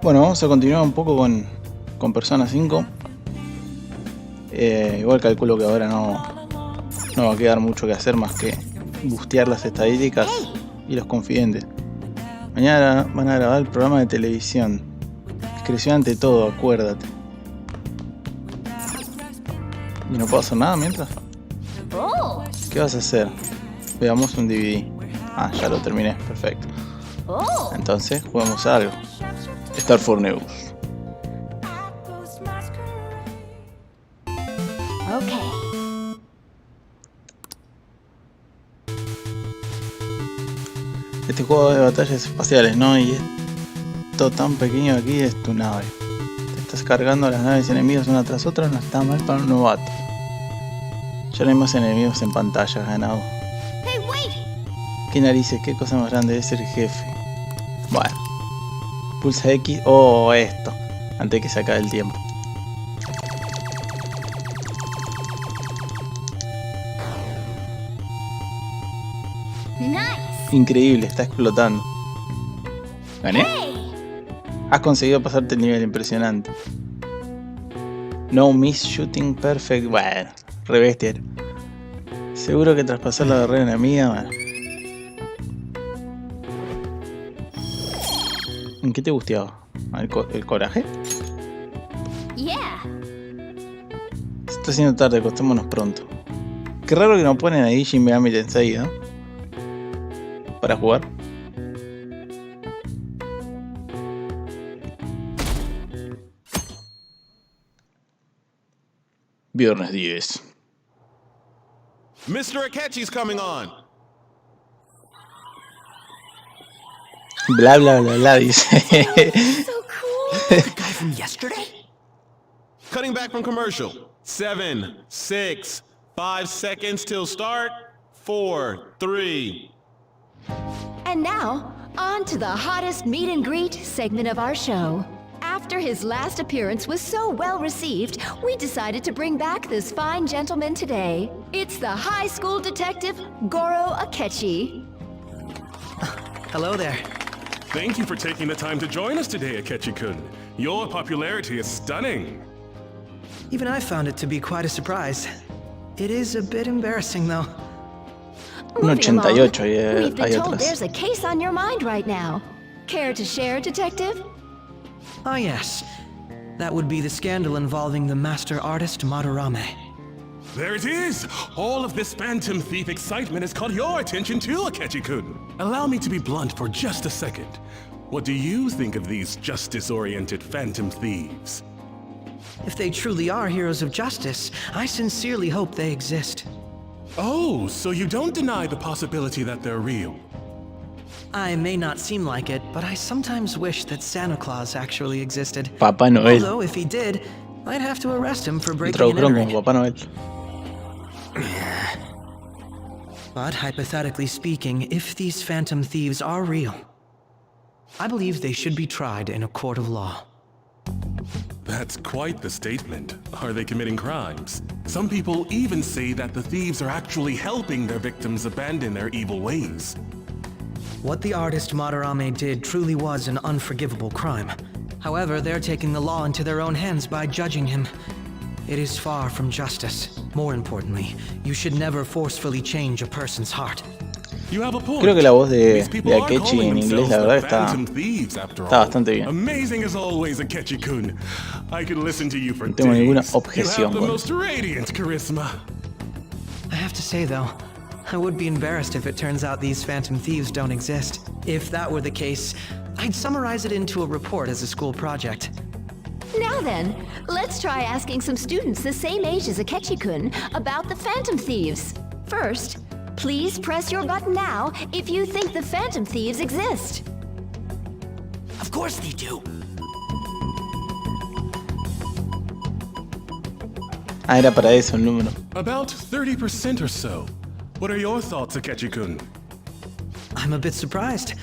Bueno, vamos a continuar un poco con Persona 5. Igual calculo que ahora no va a quedar mucho que hacer más que bustear las estadísticas y los confidentes. Mañana van a grabar el programa de televisión. Discreción ante todo, acuérdate. ¿Y no puedo hacer nada mientras? ¿Qué vas a hacer? Veamos un DVD. Ah, ya lo terminé, perfecto. Entonces, juguemos a algo. Star for News. Este juego de batallas espaciales, ¿no? Y esto tan pequeño aquí es tu nave. Te estás cargando a las naves enemigas una tras otra, no está mal para un novato. Ya no hay más enemigos en pantalla, ganado. ¿Qué narices? ¿Qué cosa más grande es ser jefe? Bueno. Pulsa X o esto, antes de que se acabe el tiempo. Increíble, está explotando. ¿Gané? Has conseguido pasarte el nivel, impresionante. No miss shooting perfect. Bueno, re bestia. Seguro que traspasar la barrera enemiga, bueno. ¿En qué te gusteaba? ¿El coraje? Se está haciendo tarde, acostémonos pronto. Qué raro que no ponen ahí Shin Megami Tensei, ¿no? Para jugar. Viernes 10. Mr. Akechi's coming on. Bla bla bla bla, dice. So cool. The guy from yesterday? Cutting back from commercial. 7, 6, 5 seconds till start. 4, 3. And now, on to the hottest meet and greet segment of our show. After his last appearance was so well received, we decided to bring back this fine gentleman today. It's the high school detective, Goro Akechi. Hello there. Thank you for taking the time to join us today, Akechi-kun. Your popularity is stunning. Even I found it to be quite a surprise. It is a bit embarrassing, though. Un 88 We've been hay told atrás. there's a case on your mind right now. Care to share, detective? Ah, yes. That would be the scandal involving the master artist Madarame. There it is! All of this Phantom Thief excitement has caught your attention too, Akechi-kun. Allow me to be blunt for just a second. What do you think of these justice-oriented Phantom Thieves? If they truly are heroes of justice, I sincerely hope they exist. Oh, so you don't deny the possibility that they're real? I may not seem like it, but I sometimes wish that Santa Claus actually existed. Papá Noel. Although, if he did, I'd have to arrest him for Lo breaking and tradujeron entering. como Papá Noel. But hypothetically speaking, if these Phantom Thieves are real, I believe they should be tried in a court of law. That's quite the statement. Are they committing crimes? Some people even say that the thieves are actually helping their victims abandon their evil ways. What the artist Madarame did truly was an unforgivable crime. However, they're taking the law into their own hands by judging him. It is far from justice. More importantly, you should never forcefully change a person's heart. You have a point. Creo que la voz de These people are Akechi calling en inglés, la themselves verdad, the está Phantom Thieves, after está all. bastante bien. Amazing as always, Akechi-kun. I could listen to you for No tengo ninguna days. objeción You have the con most radiant charisma. I have to say, though, I would be embarrassed if it turns out these Phantom Thieves don't exist. If that were the case, I'd summarize it into a report as a school project. Now then, let's try asking some students the same age as Akechi-kun about the Phantom Thieves. First, please press your button now if you think the Phantom Thieves exist. Of course they do. Ah, era para eso el número. About 30% or so. What are your thoughts, Akechi-kun? I'm a bit surprised.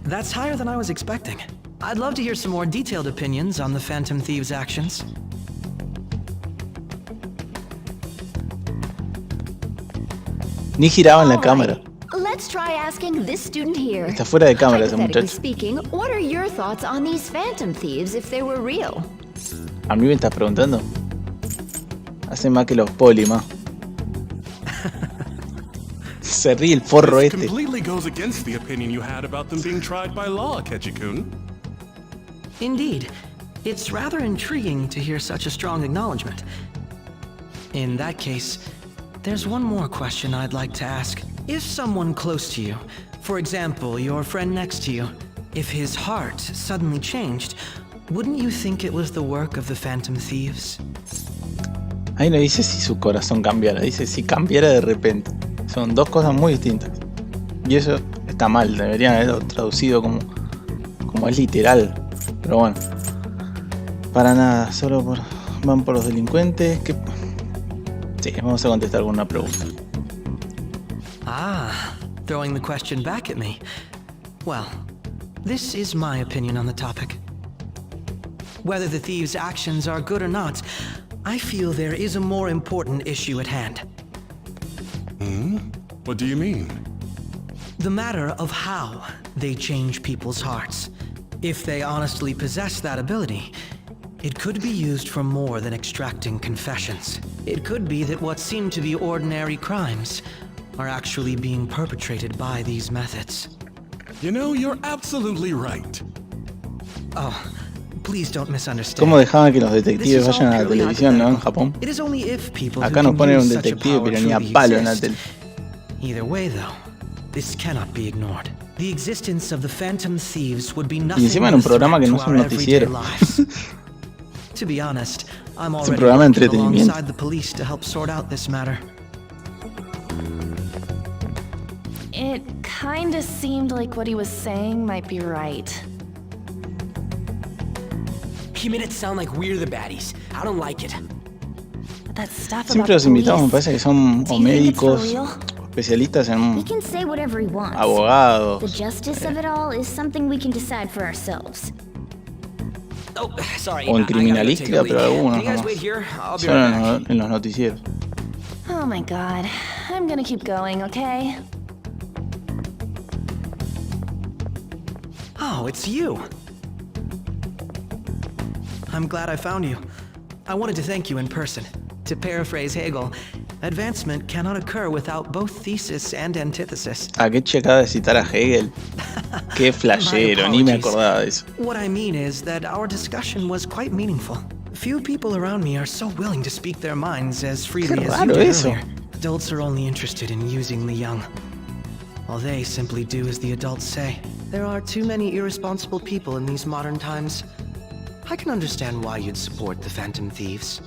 That's higher than I was expecting. I'd love to hear some more detailed opinions on the Phantom Thieves' actions. Ni giraba en la All cámara. right. let's try asking this student here. Está fuera de cámara ese Hypothetically muchacho. speaking, what are your thoughts on these phantom thieves if they were real? ¿A mí me estás preguntando? Hace más que los poli, más. Se ríe el forro This este. completely goes against the opinion you had about them being tried by law, Akechi-kun. Indeed. It's rather intriguing to hear such a strong acknowledgement. In that case, there's one more question I'd like to ask. If someone close to you, for example, your friend next to you, if his heart suddenly changed, wouldn't you think it was the work of the phantom thieves? Ahí no dice si su corazón cambiara, dice si cambiara de repente. Son dos cosas muy distintas. Y eso está mal, deberían haberlo traducido como es literal. Pero bueno. Para nada, solo van por los delincuentes. Sí, vamos a contestar con una pregunta. Ah, throwing the question back at me. Well, this is my opinion on the topic. Whether the thieves' actions are good or not, I feel there is a more important issue at hand. What do you mean? The matter of how they change people's hearts. If they honestly possess that ability, it could be used for more than extracting confessions. It could be that what seem to be ordinary crimes are actually being perpetrated by these methods. You know, you're absolutely right. Oh, please don't misunderstand. ¿Cómo dejaban que los detectives This is all vayan a la purely televisión, no? En hypothetical. Japón. It is only if people Acá who nos can ponen un use such a detective, power pero ni a truly palo en la exist. tele. Either way, though, this cannot be ignored. The existence of the phantom thieves would be Y nothing encima en but un a programa threat que no to es un our everyday noticiero. lives. To be honest, I'm Es un already programa de working entretenimiento. alongside the police to help sort out this matter. It kinda seemed like what he was saying might be right. He made it sound like we're the baddies. I don't like it. That stuff Siempre los about the invitados me police. parece que son Do o you think it's for médicos, real? o especialistas en He can say whatever he wants. abogados. The justice of it all is something we can decide for ourselves. Oh, sorry. O en I gotta go take a criminalística, leak. pero algunos Can you guys nomás. wait here? I'll be Solo right back. en los noticieros. Oh my god. I'm gonna keep going, okay? Oh, it's you. I'm glad I found you. I wanted to thank you in person. To paraphrase Hegel, advancement cannot occur without both thesis and antithesis. ¿A qué checada de citar a Hegel? Qué flashero, ni me acordaba de eso. What I mean is that our discussion was quite meaningful. Few people around me are so willing to speak their minds as freely Qué as you raro did eso. earlier. Adults are only interested in using the young, while they simply do as the adults say. There are too many irresponsible people in these modern times. I can understand why you'd support the Phantom Thieves.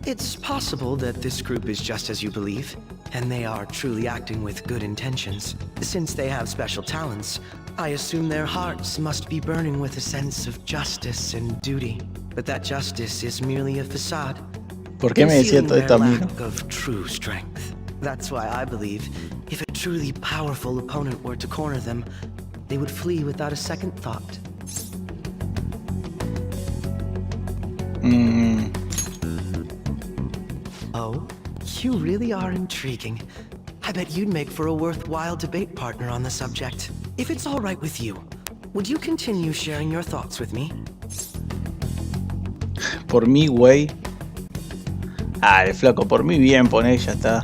It's possible that this group is just as you believe, and they are truly acting with good intentions. Since they have special talents, I assume their hearts must be burning with a sense of justice and duty. But that justice is merely a facade, ¿Por qué me decía concealing todo esto a their mí? lack of true strength. That's why I believe if a truly powerful opponent were to corner them, they would flee without a second thought. Oh, you really are intriguing. I bet you'd make for a worthwhile debate partner on the subject. If it's all right with you, would you continue sharing your thoughts with me? Por mí, güey. Ah, el flaco, por mí bien, poné, ya está.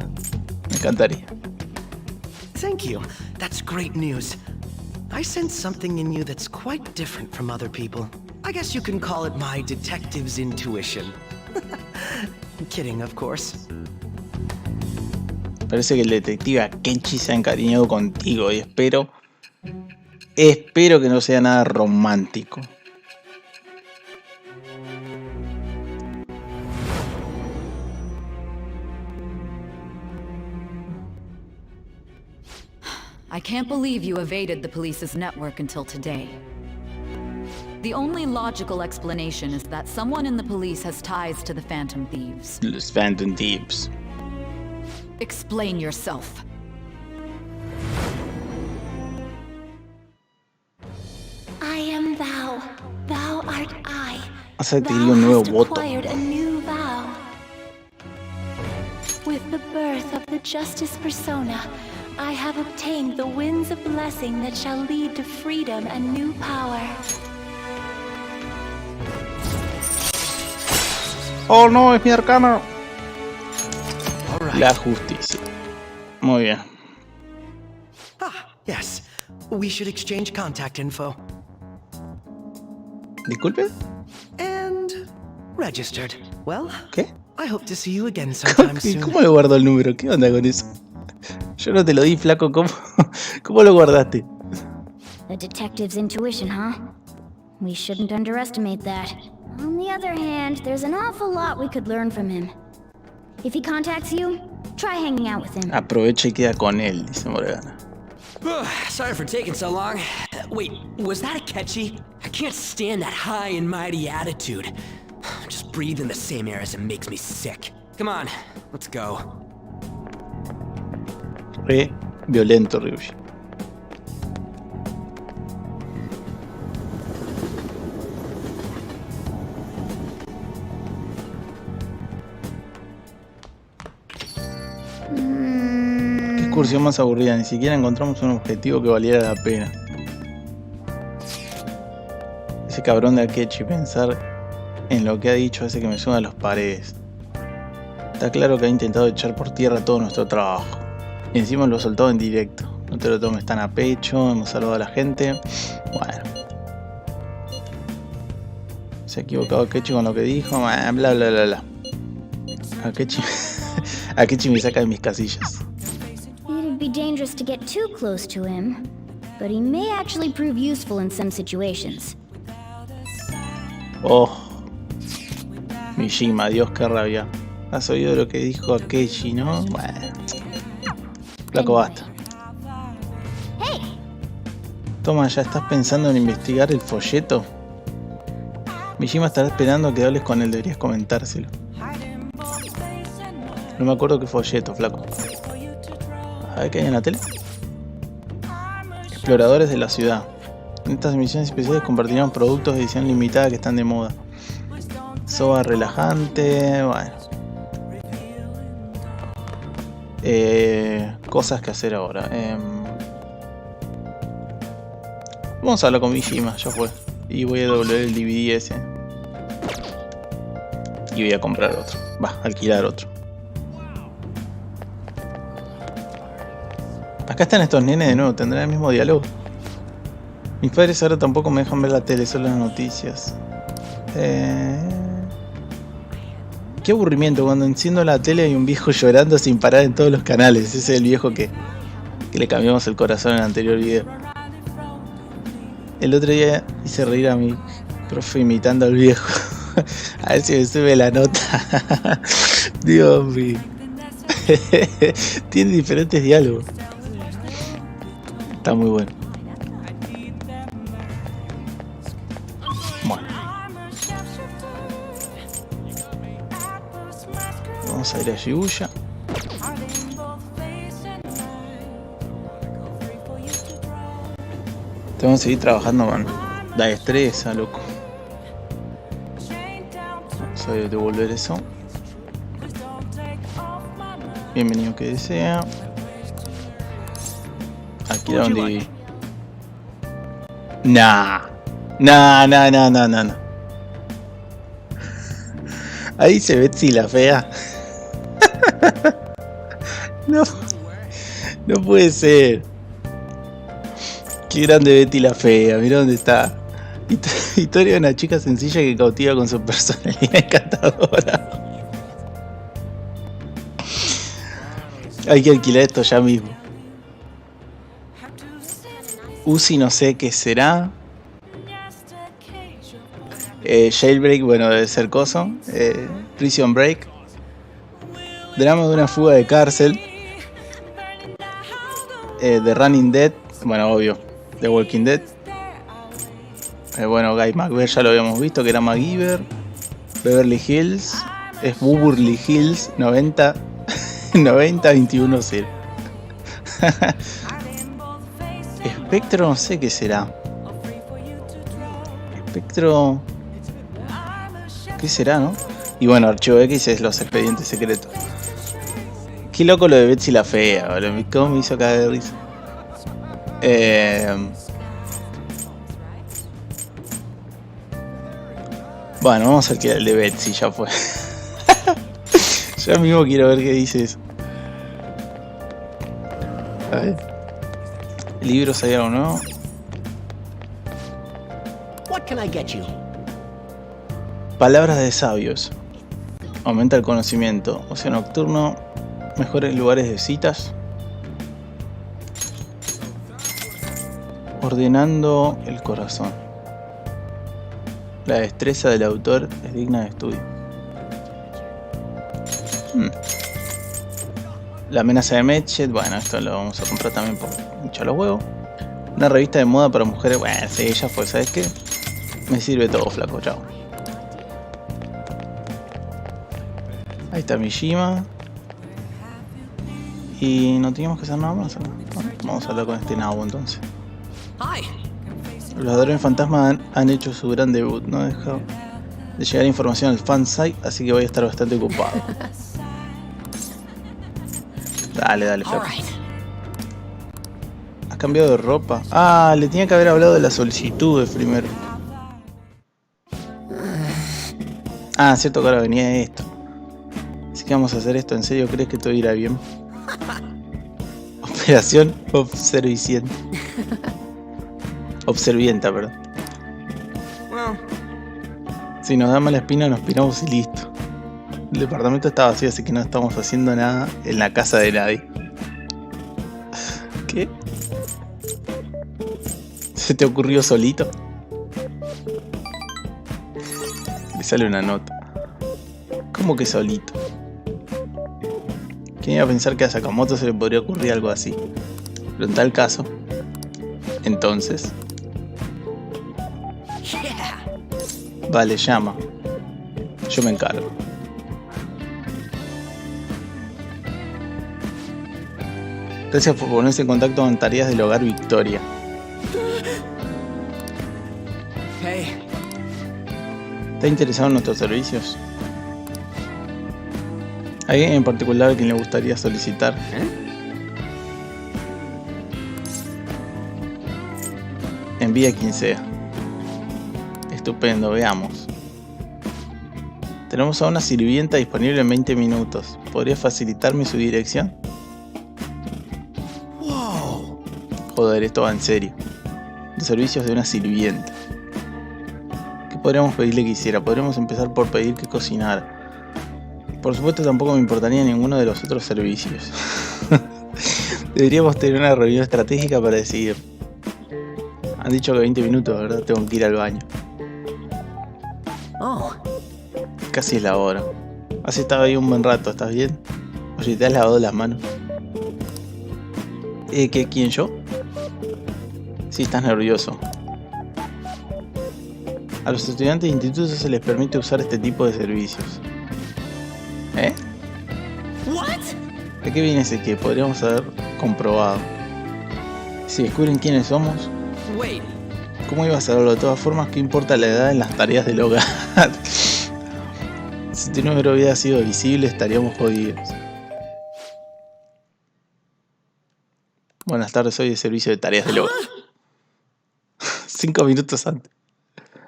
Me encantaría. Thank you. That's great news. I sense something in you that's quite different from other people. I guess you can call it my detective's intuition. Kidding, of course. Parece que el detective Akechi se ha encariñado contigo y espero que no sea nada romántico. I can't believe you evaded the police's network until today. The only logical explanation is that someone in the police has ties to the Phantom Thieves. Los Phantom Thieves. Explain yourself. I am thou. Thou art I. Has adquirido Thou un nuevo hast voto. acquired a new vow. With the birth of the Justice persona, I have obtained the winds of blessing that shall lead to freedom and new power. Oh no, es mi arcana. La justicia. Muy bien. Ah, yes. We should exchange contact info. Disculpe. And registered. Well, ¿Qué? I hope to see you again sometime soon. ¿Cómo le guardo el número? ¿Qué onda con eso? Yo no te lo di, flaco. ¿Cómo lo guardaste? A detective's intuition, huh? We shouldn't underestimate that. On the other hand, there's an awful lot we could learn from him. If he contacts you, try hanging out with him. Aprovecha y queda con él, dice Morgana. Sorry for taking so long. Wait, was that a catchy? I can't stand that high and mighty attitude. Just breathing the same air as it makes me sick. Come on, let's go. Re violento, Ryuji. Qué excursión más aburrida, ni siquiera encontramos un objetivo que valiera la pena. Ese cabrón de Akechi, pensar en lo que ha dicho hace que me suban las paredes. Está claro que ha intentado echar por tierra todo nuestro trabajo. Y encima lo ha soltado en directo. No te lo tomes tan a pecho, hemos salvado a la gente. Bueno. Se ha equivocado Akechi con lo que dijo, bla bla bla bla. Akechi me saca de mis casillas. It'd be dangerous to get too close to him, but he may actually prove useful in some situations. Oh. Mishima, Dios, qué rabia. Has oído lo que dijo Akechi, ¿no? Bueno. Flaco, basta. Toma, ¿ya estás pensando en investigar el folleto? Mishima estará esperando a que hables con él, deberías comentárselo. No me acuerdo qué folleto, flaco. A ver qué hay en la tele. Exploradores de la ciudad. En estas misiones especiales compartirán productos de edición limitada que están de moda. Soba relajante, bueno. Cosas que hacer ahora. Vamos a hablar con Mishima, ya fue. Y voy a devolver el DVD ese. Y voy a comprar otro. Alquilar otro. Acá están estos nenes de nuevo, tendrán el mismo diálogo. Mis padres ahora tampoco me dejan ver la tele, solo las noticias. Qué aburrimiento, cuando enciendo la tele hay un viejo llorando sin parar en todos los canales. Ese es el viejo que le cambiamos el corazón en el anterior video. El otro día hice reír a mi profe imitando al viejo. A ver si me sube la nota. Dios mío. Tiene diferentes diálogos. Está muy bueno. Bueno. Vamos a ir a Shibuya. Tengo que seguir trabajando, man. Da destreza, loco. Vamos a devolver eso. Bienvenido que desea. Aquí era donde viví. Nah. Ahí se ve si la fea. No puede ser. Qué grande Betty la fea, mira dónde está. Historia de una chica sencilla que cautiva con su personalidad encantadora. Hay que alquilar esto ya mismo. Uzi no sé qué será. Jailbreak, bueno, debe ser coso. Prison Break. Drama de una fuga de cárcel. The Running Dead, bueno, obvio. The Walking Dead. Bueno, Guy McBear ya lo habíamos visto, que era MacGyver. Beverly Hills. Es Beverly Hills 90 21-0. Espectro, no sé qué será. Espectro. ¿Qué será, no? Y bueno, Archivo X es los expedientes secretos. Qué loco lo de Betsy la fea, boludo. ¿Cómo me hizo caer de risa? Bueno, vamos a alquilar el de Betsy, ya fue. Ya mismo quiero ver qué dice eso. A ver. ¿Libros hay algo nuevo? What can I get you? Palabras de sabios. Aumenta el conocimiento. Ocio nocturno. Mejores lugares de citas. Ordenando el corazón. La destreza del autor es digna de estudio. La amenaza de Medchet. Bueno, esto lo vamos a comprar también por mucho los huevos. Una revista de moda para mujeres. Bueno, sí, ya fue, ¿sabes qué? Me sirve todo, flaco, chao. Ahí está Mishima. Y no teníamos que hacer nada más, ¿no? Bueno, vamos a hablar con este nabo entonces. Los ladrones fantasmas han hecho su gran debut. No deja de llegar información al fansite, así que voy a estar bastante ocupado. Dale, dale, flaco. ¿Has cambiado de ropa? Ah, le tenía que haber hablado de las solicitudes primero. Ah, cierto que ahora venía esto. Así que vamos a hacer esto. ¿En serio crees que todo irá bien? Operación Observiciente. Observienta, perdón. Si nos da mala espina, nos piramos y listo. El departamento está vacío, así que no estamos haciendo nada en la casa de nadie. ¿Qué? ¿Se te ocurrió solito? Le sale una nota. ¿Cómo que solito? ¿Quién iba a pensar que a Sakamoto se le podría ocurrir algo así? Pero en tal caso, entonces... Vale, llama. Yo me encargo. Gracias por ponerse en contacto con tareas del hogar Victoria. Hey. ¿Está interesado en nuestros servicios? ¿Hay alguien en particular a quien le gustaría solicitar? Envía a quien sea. Estupendo, veamos. Tenemos a una sirvienta disponible en 20 minutos. ¿Podría facilitarme su dirección? Wow. Joder, esto va en serio. Los servicios de una sirvienta. ¿Qué podríamos pedirle que hiciera? Podríamos empezar por pedir que cocinara. Por supuesto, tampoco me importaría ninguno de los otros servicios. Deberíamos tener una reunión estratégica para decidir. Han dicho que 20 minutos, ¿verdad? Tengo que ir al baño. Oh. Casi es la hora. Has estado ahí un buen rato, ¿estás bien? Oye, ¿te has lavado las manos? ¿Quién, yo? Sí, estás nervioso. A los estudiantes de institutos se les permite usar este tipo de servicios. ¿Eh? ¿De qué viene ese que podríamos haber comprobado? Si descubren quiénes somos... ¿Cómo iba a saberlo? De todas formas, ¿qué importa la edad en las tareas del hogar? Si tu número hubiera sido visible, estaríamos jodidos. Buenas tardes, soy de servicio de tareas del hogar. 5 minutos antes.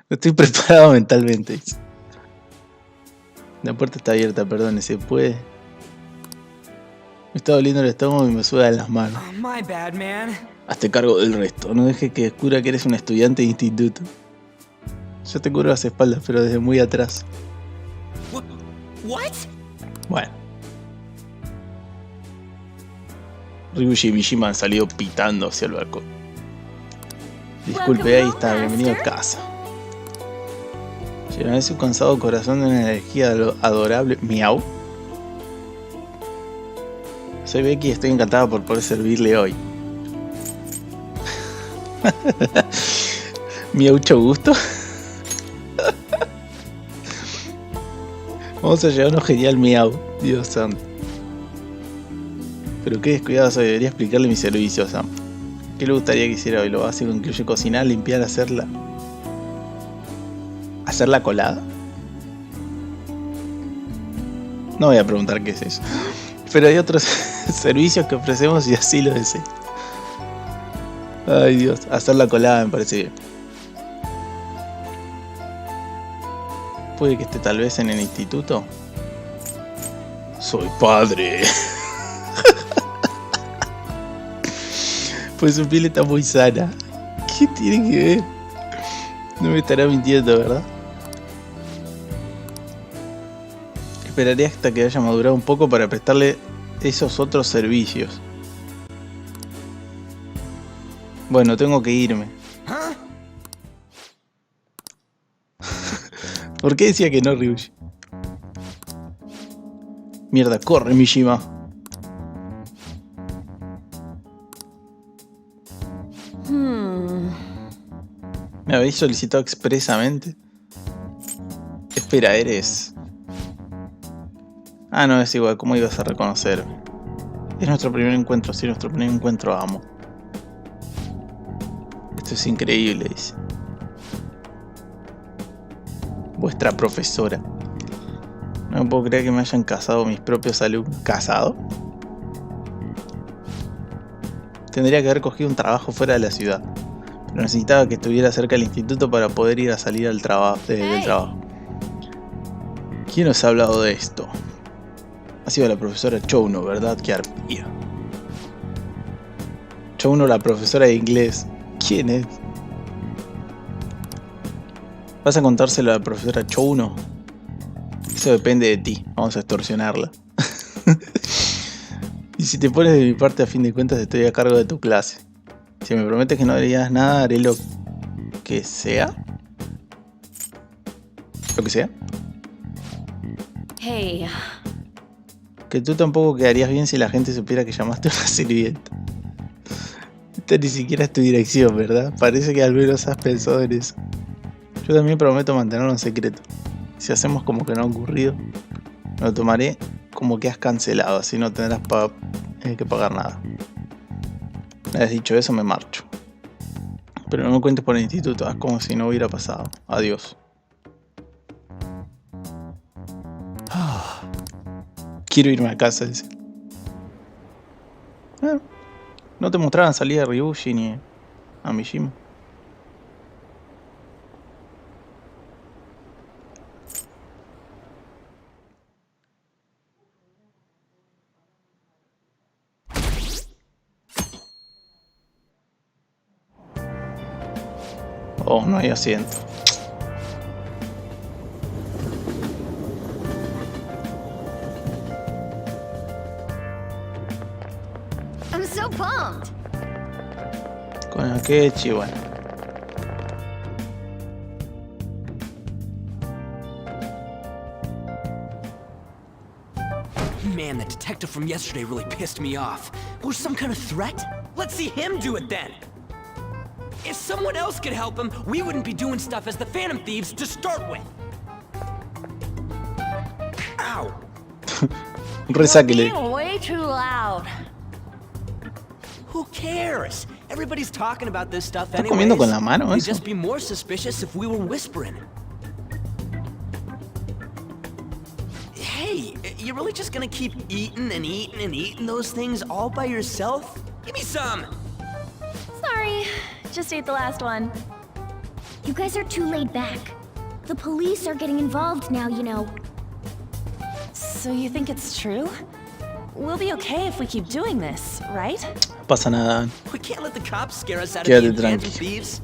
No estoy preparado mentalmente. La puerta está abierta, perdone, ¿se puede? Me está doliendo el estómago y me sudan las manos. My bad, man. Hazte cargo del resto, no dejes que descubra que eres un estudiante de instituto. Yo te cubro las espaldas, pero desde muy atrás. What? Bueno. Ryuji y Mishima han salido pitando hacia el balcón. Disculpe, ahí está, bienvenido a casa. Llenaré su cansado corazón de una energía adorable. Miau. Soy Becky y estoy encantada por poder servirle hoy. Miaucho gusto. Vamos a llevarnos genial miau. Dios santo. Pero qué descuidado soy, debería explicarle mi servicio, Sam. ¿Qué le gustaría que hiciera hoy? Lo básico incluye cocinar, limpiar, hacerla. ¿Hacerla colada? No voy a preguntar qué es eso. Pero hay otros servicios que ofrecemos y así lo deseo. Ay Dios, hacer la colada me parece bien. Puede que esté tal vez en el instituto. Soy padre. Pues su piel está muy sana. ¿Qué tiene que ver? No me estará mintiendo, ¿verdad? Esperaré hasta que haya madurado un poco para prestarle esos otros servicios. Bueno, tengo que irme. ¿Por qué decía que no, Ryuji? Mierda, corre, Mishima. ¿Me habéis solicitado expresamente? Espera, eres... Ah, no, es igual, ¿cómo ibas a reconocerme? Es nuestro primer encuentro, sí, nuestro primer encuentro, amo. Esto es increíble, dice. Vuestra profesora. No puedo creer que me hayan casado mis propios alumnos. ¿Casado? Tendría que haber cogido un trabajo fuera de la ciudad. Pero necesitaba que estuviera cerca del instituto para poder ir a salir al trabajo, del trabajo. ¿Quién os ha hablado de esto? Ha sido la profesora Chouno, ¿verdad? Qué arpía. Chouno, la profesora de inglés. ¿Quién es? ¿Vas a contárselo a la profesora Chouno? Eso depende de ti. Vamos a extorsionarla. Y si te pones de mi parte, a fin de cuentas estoy a cargo de tu clase. Si me prometes que no harías nada, haré lo que sea. Lo que sea. Hey. Que tú tampoco quedarías bien si la gente supiera que llamaste a una sirvienta. Esta ni siquiera es tu dirección, ¿verdad? Parece que al menos has pensado en eso. Yo también prometo mantenerlo en secreto. Si hacemos como que no ha ocurrido, me lo tomaré como que has cancelado, así no tendrás que pagar nada. Una vez dicho eso, me marcho. Pero no me cuentes por el instituto, haz como si no hubiera pasado. Adiós. Quiero irme a casa, dice. No te mostraban salida a Ryuji ni a Mishima. Oh, no hay asiento. I'm so pumped. Con el Kechi, bueno. Man, the detective from yesterday really pissed me off. Was some kind of threat? Let's see him do it then! If someone else could help him, we wouldn't be doing stuff as the Phantom Thieves to start with. Ow! Resáquele. Being way too loud. Who cares? Everybody's talking about this stuff ¿Estás anyways. comiendo con la mano They'd eso? just be more suspicious if we were whispering. Hey, you're really just gonna keep eating and eating and eating those things all by yourself? Give me some! Sorry. Just ate the last one. You guys are too laid back. The police are getting involved now, you know. So you think it's true? We'll be okay if we keep doing this, right? No pasa nada. We can't let the cops scare us out of Quédate being Phantom tranqui. Thieves.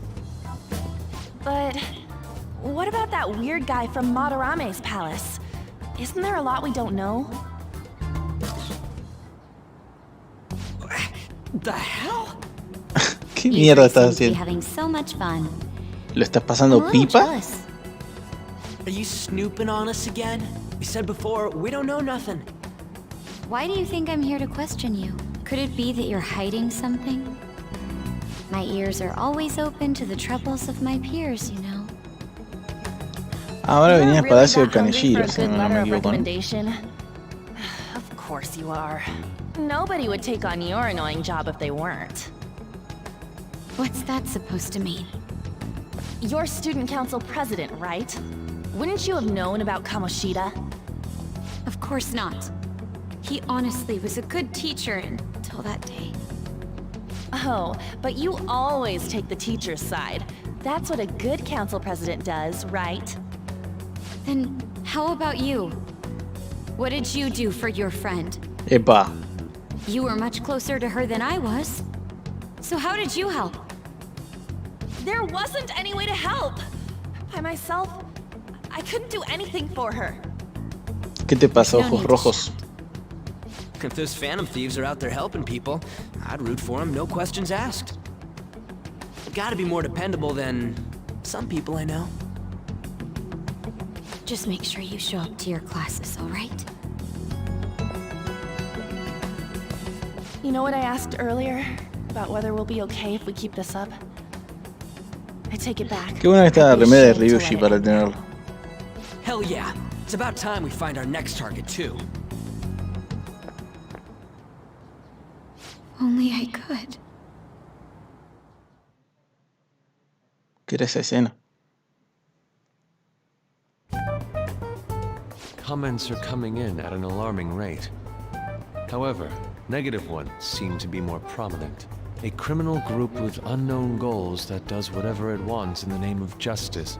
But what about that weird guy from Madarame's palace? Isn't there a lot we don't know? The hell? ¿Qué mierda estás Seems to be haciendo? having so much fun. ¿Lo estás I'm a pasando little pipa? jealous. Are you snooping on us again? We said before, we don't know nothing. Why do you think I'm here to question you? Could it be that you're hiding something? My ears are always open to the troubles of my peers, you know. Ahora venía al You're Palacio de really that hungry Kaneshiro, for si a good no letter me of equivoco. ¿No? recommendation? Of course you are. Nobody would take on your annoying job if they weren't. What's that supposed to mean? You're student council president, right? Wouldn't you have known about Kamoshida? Of course not. He honestly was a good teacher until that day. Oh, but you always take the teacher's side. That's what a good council president does, right? Then how about you? What did you do for your friend? Epa. You were much closer to her than I was. So how did you help? There wasn't any way to help. By myself, I couldn't do anything for her. ¿Qué te pasa, ojos rojos? If those phantom thieves are out there helping people, I'd root for them, no questions asked. Gotta be more dependable than some people I know. Just make sure you show up to your classes, all right? You know what I asked earlier? About whether we'll be okay if we keep this up? I take it back. Qué buena que está la remera de Ryushi para tenerlo. Hell yeah. It's about time we find our next target, too. Only I could. ¿Qué era esa escena? Comments are coming in at an alarming rate. However, negative ones seem to be more prominent. A criminal group with unknown goals that does whatever it wants in the name of justice.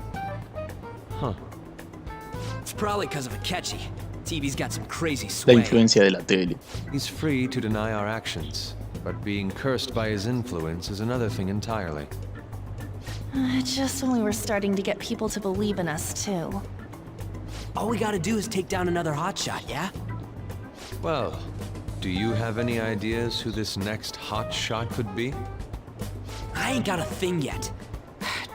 Huh. It's probably because of Akechi. TV's got some crazy La sway. influencia de la tele. He's free to deny our actions, but being cursed by his influence is another thing entirely. Just when we were starting to get people to believe in us, too. All we gotta do is take down another hotshot, yeah? Well, do you have any ideas who this next hot shot could be? I ain't got a thing yet.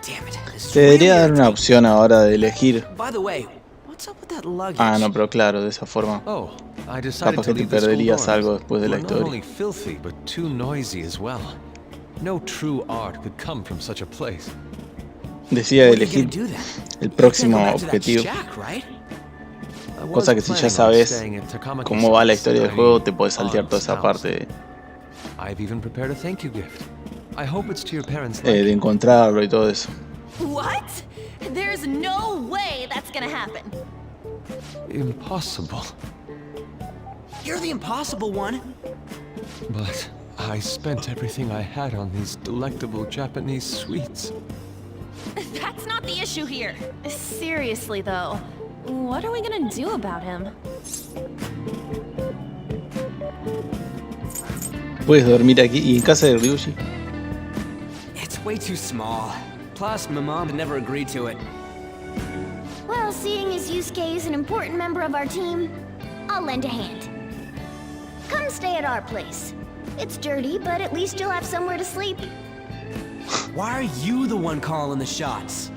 Damn it. This Te debería dar really una irritates opción ahora de elegir. me. By the way, what's up with that luggage? Ah, no, pero claro, de esa forma. Oh, I decided Capaz to que te leave the school perderías dorms. algo después de la We're not only historia. filthy, but too noisy as well. No true art could come from such a place. Decía de What are you elegir gonna do then? el You próximo can't go back to that objetivo. shack, right? I was Cosa que si ya planning on sabes staying at Takamaki cómo va la San's historia del tiny juego, te podés saltear toda aunt's esa house. parte I've even prepared a thank you gift. I hope it's to your parents' de liking. encontrarlo y todo eso. What? There's no way that's gonna happen. Impossible. You're the impossible one. But I spent everything I had on these delectable Japanese sweets. That's not the issue here. Seriously, though, what are we gonna do about him? Puedes dormir aquí y en casa de Ryushi. It's way too small. Plus, my mom had never agreed to it. Well, seeing as Yusuke is an important member of our team, I'll lend a hand. Come stay at our place. It's dirty, but at least you'll have somewhere to sleep. Why are you the one calling the shots?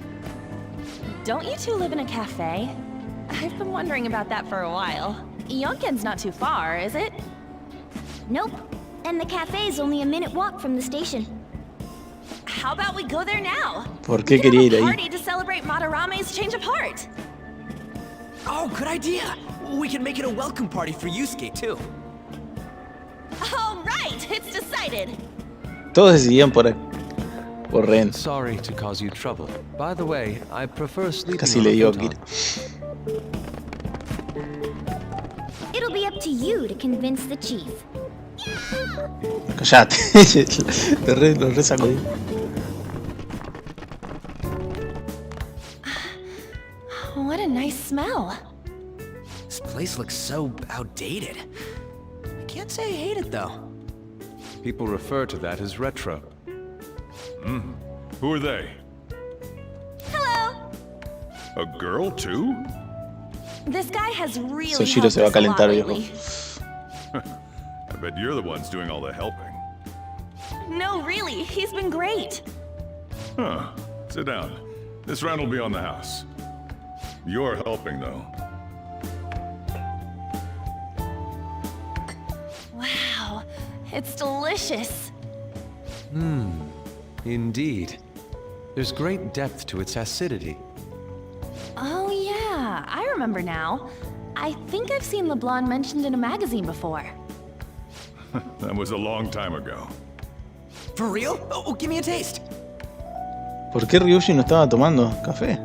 Don't you two live in a cafe? I've been wondering about that for a while. Yonken's not too far, is it? Nope. And the cafe's only a minute walk from the station. How about we go there now? ¿Por qué We can quería have ir a ahí? party to celebrate Madarame's change of heart. Oh, good idea. We can make it a welcome party for Yusuke, too. All right, it's decided. Todos decidían por Ren. Sorry to cause you trouble. By the way, I prefer sleeping Casi on le a dio a futon. Kira. It'll be up to you to convince the chief. Callate. Lo re sacudí. What a nice smell. This place looks so outdated. I can't say I hate it, though. People refer to that as retro. Who are they? Hello. A girl, too? This guy has really Soshiro helped se va a us a lot calentar, viejo. lately. I bet you're the ones doing all the helping. No, really, he's been great. Huh. Sit down. This round will be on the house. You're helping, though. Wow, it's delicious. Indeed. There's great depth to its acidity. Oh yeah, I remember now. I think I've seen the blonde mentioned in a magazine before. That was a long time ago. For real? Oh, give me a taste. ¿Por qué Ryushi no estaba tomando café?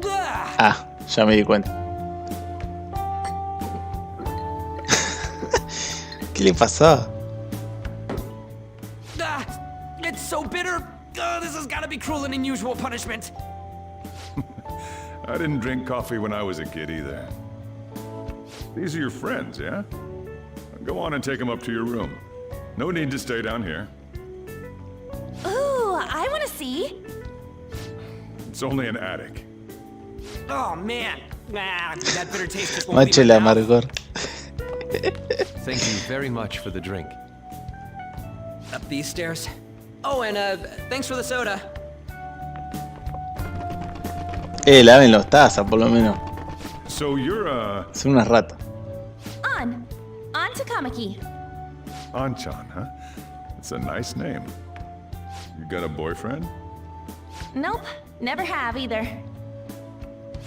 Ah, Ah, ya me di cuenta. ¿Qué le pasó? It's so bitter. This has got to be cruel and unusual punishment. I didn't drink coffee when I was a kid either. These are your friends, yeah? Go on and take them up to your room. No need to stay down here. Ooh, I want to see. It's only an attic. Oh man, that bitter taste just won't Macho leave el my mouth. amargor. Thank you very much for the drink. Up these stairs. Oh, and thanks for the soda. Laven los tazas, por lo menos. So you're, Son unas ratas. On to Kamaki. Anchan, huh? It's a nice name. You got a boyfriend? Nope, never have either.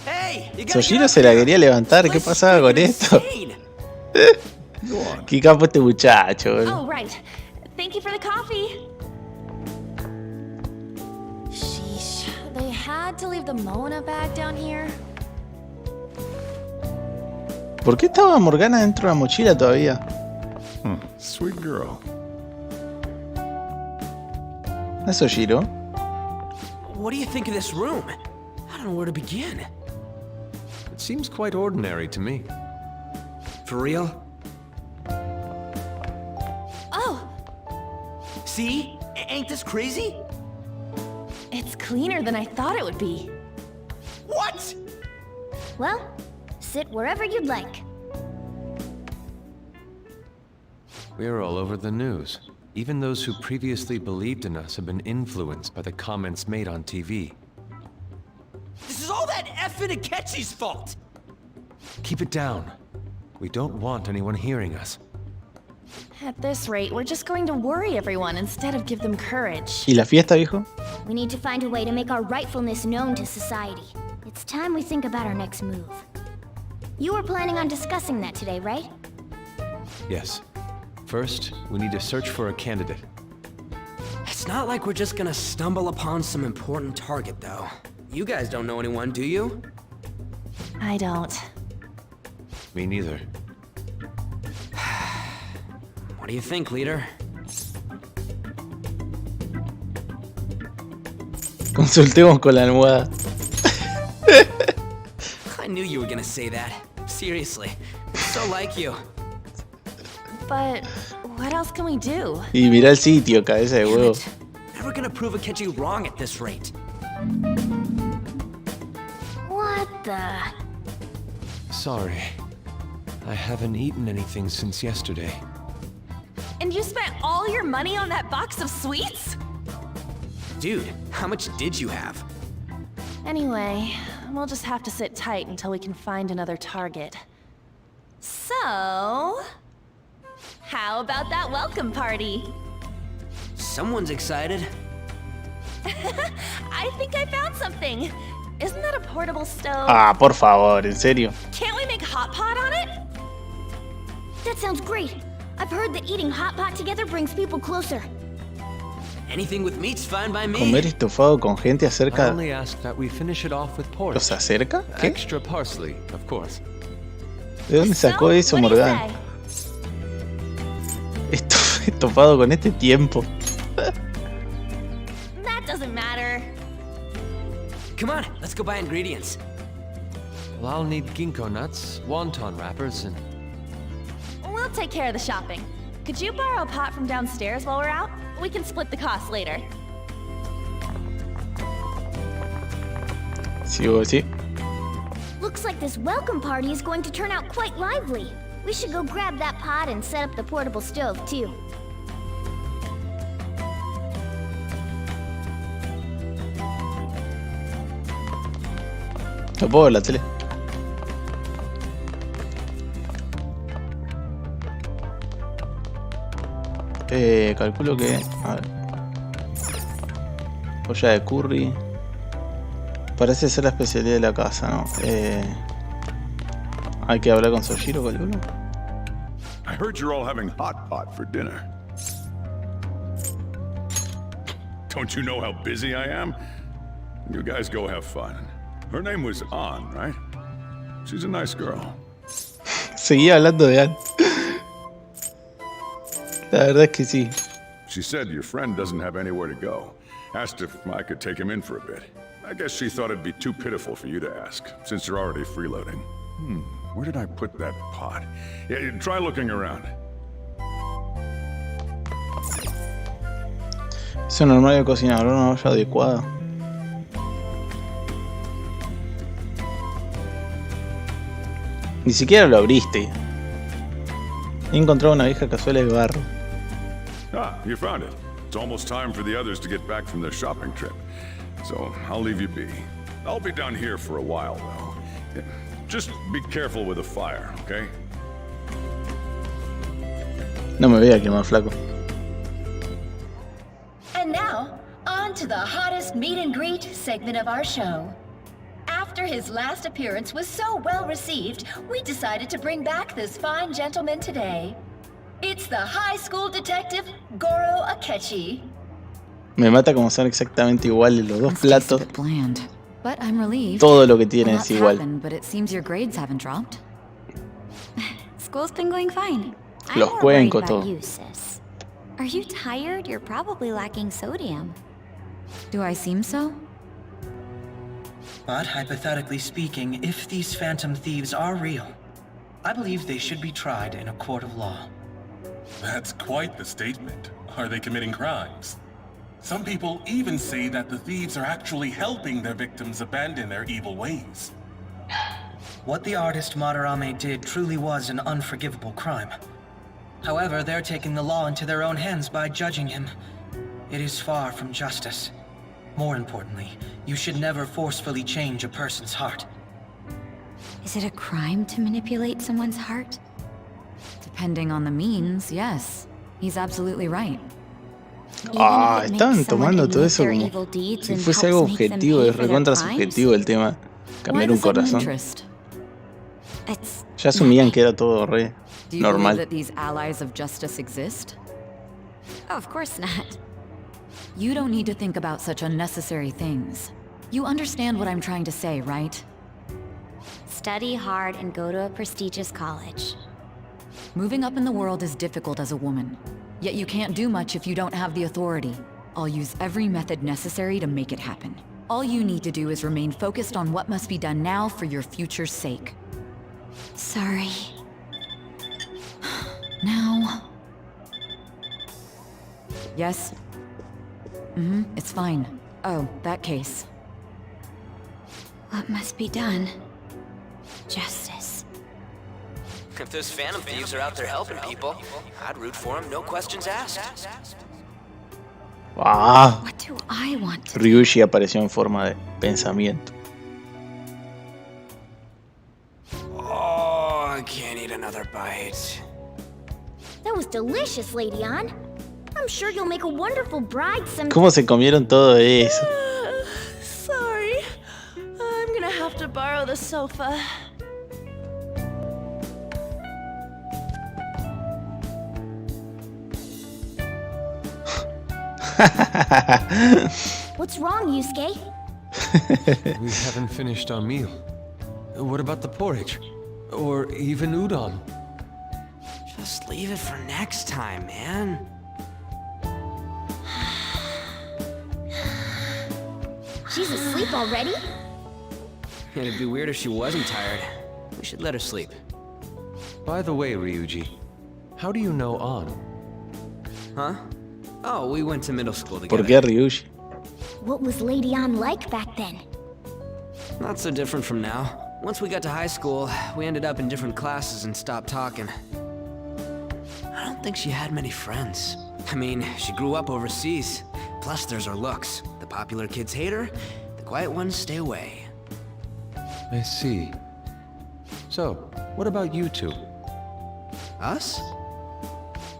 Hey, you gotta Soshiro get se up la here. quería levantar. ¿Qué This pasaba con is esto? insane. Go on. Qué capo este muchacho, boludo. Oh, right. Thank you for the coffee. Sheesh, they had to leave the Mona bag down here. ¿Por qué estaba Morgana dentro de la mochila todavía? Sweet girl. ¿No es Soshiro? What do you think of this room? I don't know where to begin. It seems quite ordinary to me. For real? Oh, See? Ain't this crazy? it's cleaner than I thought it would be. What? Well, sit wherever you'd like. We're all over the news. Even those who previously believed in us have been influenced by the comments made on TV. This is all that effing Akechi's fault! Keep it down. We don't want anyone hearing us. At this rate, we're just going to worry everyone instead of give them courage. ¿Y la fiesta, viejo? We need to find a way to make our rightfulness known to society. It's time we think about our next move. You were planning on discussing that today, right? Yes. First, we need to search for a candidate. It's not like we're just gonna stumble upon some important target, though. You guys don't know anyone, do you? I don't. Me neither. What do you think, leader? Consultemos con la almohada. I knew you were gonna say that. Seriously. It's so like you. But what else can we do? Y mirá el sitio, cabeza de Damn huevo. it. Never gonna prove Akechi wrong at this rate. What the? Sorry. I haven't eaten anything since yesterday. And you spent all your money on that box of sweets? Dude, how much did you have? Anyway, we'll just have to sit tight until we can find another target. So, how about that welcome party? Someone's excited. I think I found something. Isn't that a portable stove? Ah, por favor, en serio. Can't we make hot pot on it? That sounds great. I've heard that eating hot pot together brings people closer. Anything with meat's fine by me. Comer estofado con gente I acerca... only ask that we finish it off with pork. ¿Los acerca? ¿Qué? Extra parsley, of course. ¿De dónde sacó eso, what do you Morgana? say? Estofado con este tiempo. That doesn't matter. Come on, let's go buy ingredients. Well, I'll need ginkgo nuts, wonton wrappers, and... We'll take care of the shopping. Could you borrow a pot from downstairs while we're out? We can split the cost later. Sí, vos sí. Looks like this welcome party is going to turn out quite lively. We should go grab that pot and set up the portable stove, too. Lo puedo ver la tele. Calculo que... A ver. Olla de curry. Parece ser la especialidad de la casa, ¿no? Hay que hablar con Soshiro, calculo. I heard you're all having hot pot for dinner. Don't you know how busy I am? You guys go have fun. Her name was An, right? She's a nice girl. Seguía hablando de Anne. La verdad es que sí. She said your friend doesn't have anywhere to go. Asked if I could take him in for a bit. I guess she thought it'd be too pitiful for you to ask, since you're already freeloading. Where did I put that pot? Yeah, try looking around. Es un armario de cocina, habrá una olla adecuada. Ni siquiera lo abriste. He encontrado una vieja cazuela de barro. Ah, you found it. It's almost time for the others to get back from their shopping trip. So, I'll leave you be. I'll be down here for a while, though. Just be careful with the fire, okay? No me voy a quemar, flaco. And now, on to the hottest meet and greet segment of our show. After his last appearance was so well received, we decided to bring back this fine gentleman today. It's the high school detective, Goro Akechi. Me mata como son exactamente iguales los dos platos. But I'm relieved. Todo lo que tiene es igual. But it seems your grades haven't dropped. School's been going fine. Los cuenco todo. You, sis. Are you tired? You're probably lacking sodium. Do I seem so? But hypothetically speaking, if these phantom thieves are real, I believe they should be tried in a court of law. That's quite the statement. Are they committing crimes? Some people even say that the thieves are actually helping their victims abandon their evil ways. What the artist Madarame did truly was an unforgivable crime. However, they're taking the law into their own hands by judging him. It is far from justice. More importantly, you should never forcefully change a person's heart. Is it a crime to manipulate someone's heart? Depending on the means, yes. He's absolutely right. Ah, estaban tomando todo eso como si fuese algo objetivo, es recontra subjetivo el tema. Cambiar un corazón. Ya asumían que era todo re normal. Do you believe that these allies of justice exist? Oh, of course not. You don't need to think about such unnecessary things. You understand what I'm trying to say, right? Study hard and go to a prestigious college. Moving up in the world is difficult as a woman. Yet you can't do much if you don't have the authority. I'll use every method necessary to make it happen. All you need to do is remain focused on what must be done now for your future's sake. Sorry. Now... Yes? It's fine. Oh, that case. What must be done? Justice. If those phantom thieves are out there helping people, I'd root for them, no questions asked. Ah, What do I want to Ryuji apareció en forma de pensamiento. Oh, I can't eat another bite. That was delicious, Lady Ann. I'm sure you'll make a wonderful bride some... ¿Cómo se comieron todo eso? Sorry. I'm gonna have to borrow the sofa. What's wrong, Yusuke? We haven't finished our meal. What about the porridge? Or even udon? Just leave it for next time, man. She's asleep already? It'd be weird if she wasn't tired. We should let her sleep. By the way, Ryuji, how do you know An? Huh? Oh, we went to middle school together. ¿Por qué Ryuji? What was Lady Ann like back then? Not so different from now. Once we got to high school, we ended up in different classes and stopped talking. I don't think she had many friends. I mean, she grew up overseas. Plus, there's her looks. The popular kids hate her, the quiet ones stay away. I see. So, what about you two? Us?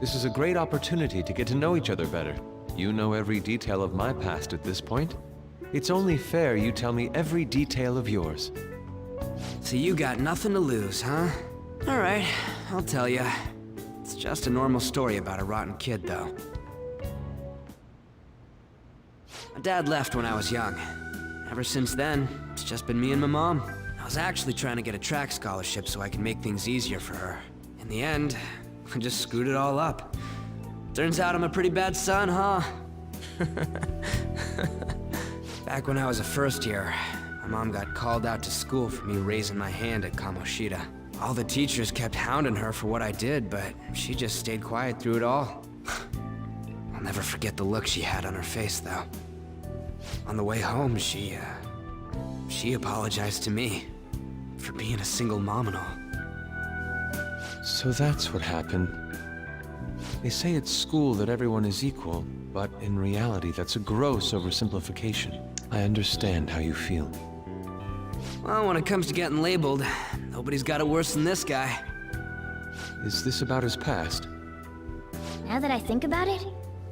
This is a great opportunity to get to know each other better. You know every detail of my past at this point. It's only fair you tell me every detail of yours. So you got nothing to lose, huh? Alright, I'll tell ya. It's just a normal story about a rotten kid, though. My dad left when I was young. Ever since then, it's just been me and my mom. I was actually trying to get a track scholarship so I can make things easier for her. In the end, I just screwed it all up. Turns out I'm a pretty bad son, huh? Back when I was a first year, my mom got called out to school for me raising my hand at Kamoshida. All the teachers kept hounding her for what I did, but she just stayed quiet through it all. I'll never forget the look she had on her face, though. On the way home, she apologized to me for being a single mom and all. So that's what happened. They say at school that everyone is equal, but in reality that's a gross oversimplification. I understand how you feel. Well, when it comes to getting labeled, nobody's got it worse than this guy. Is this about his past? Now that I think about it,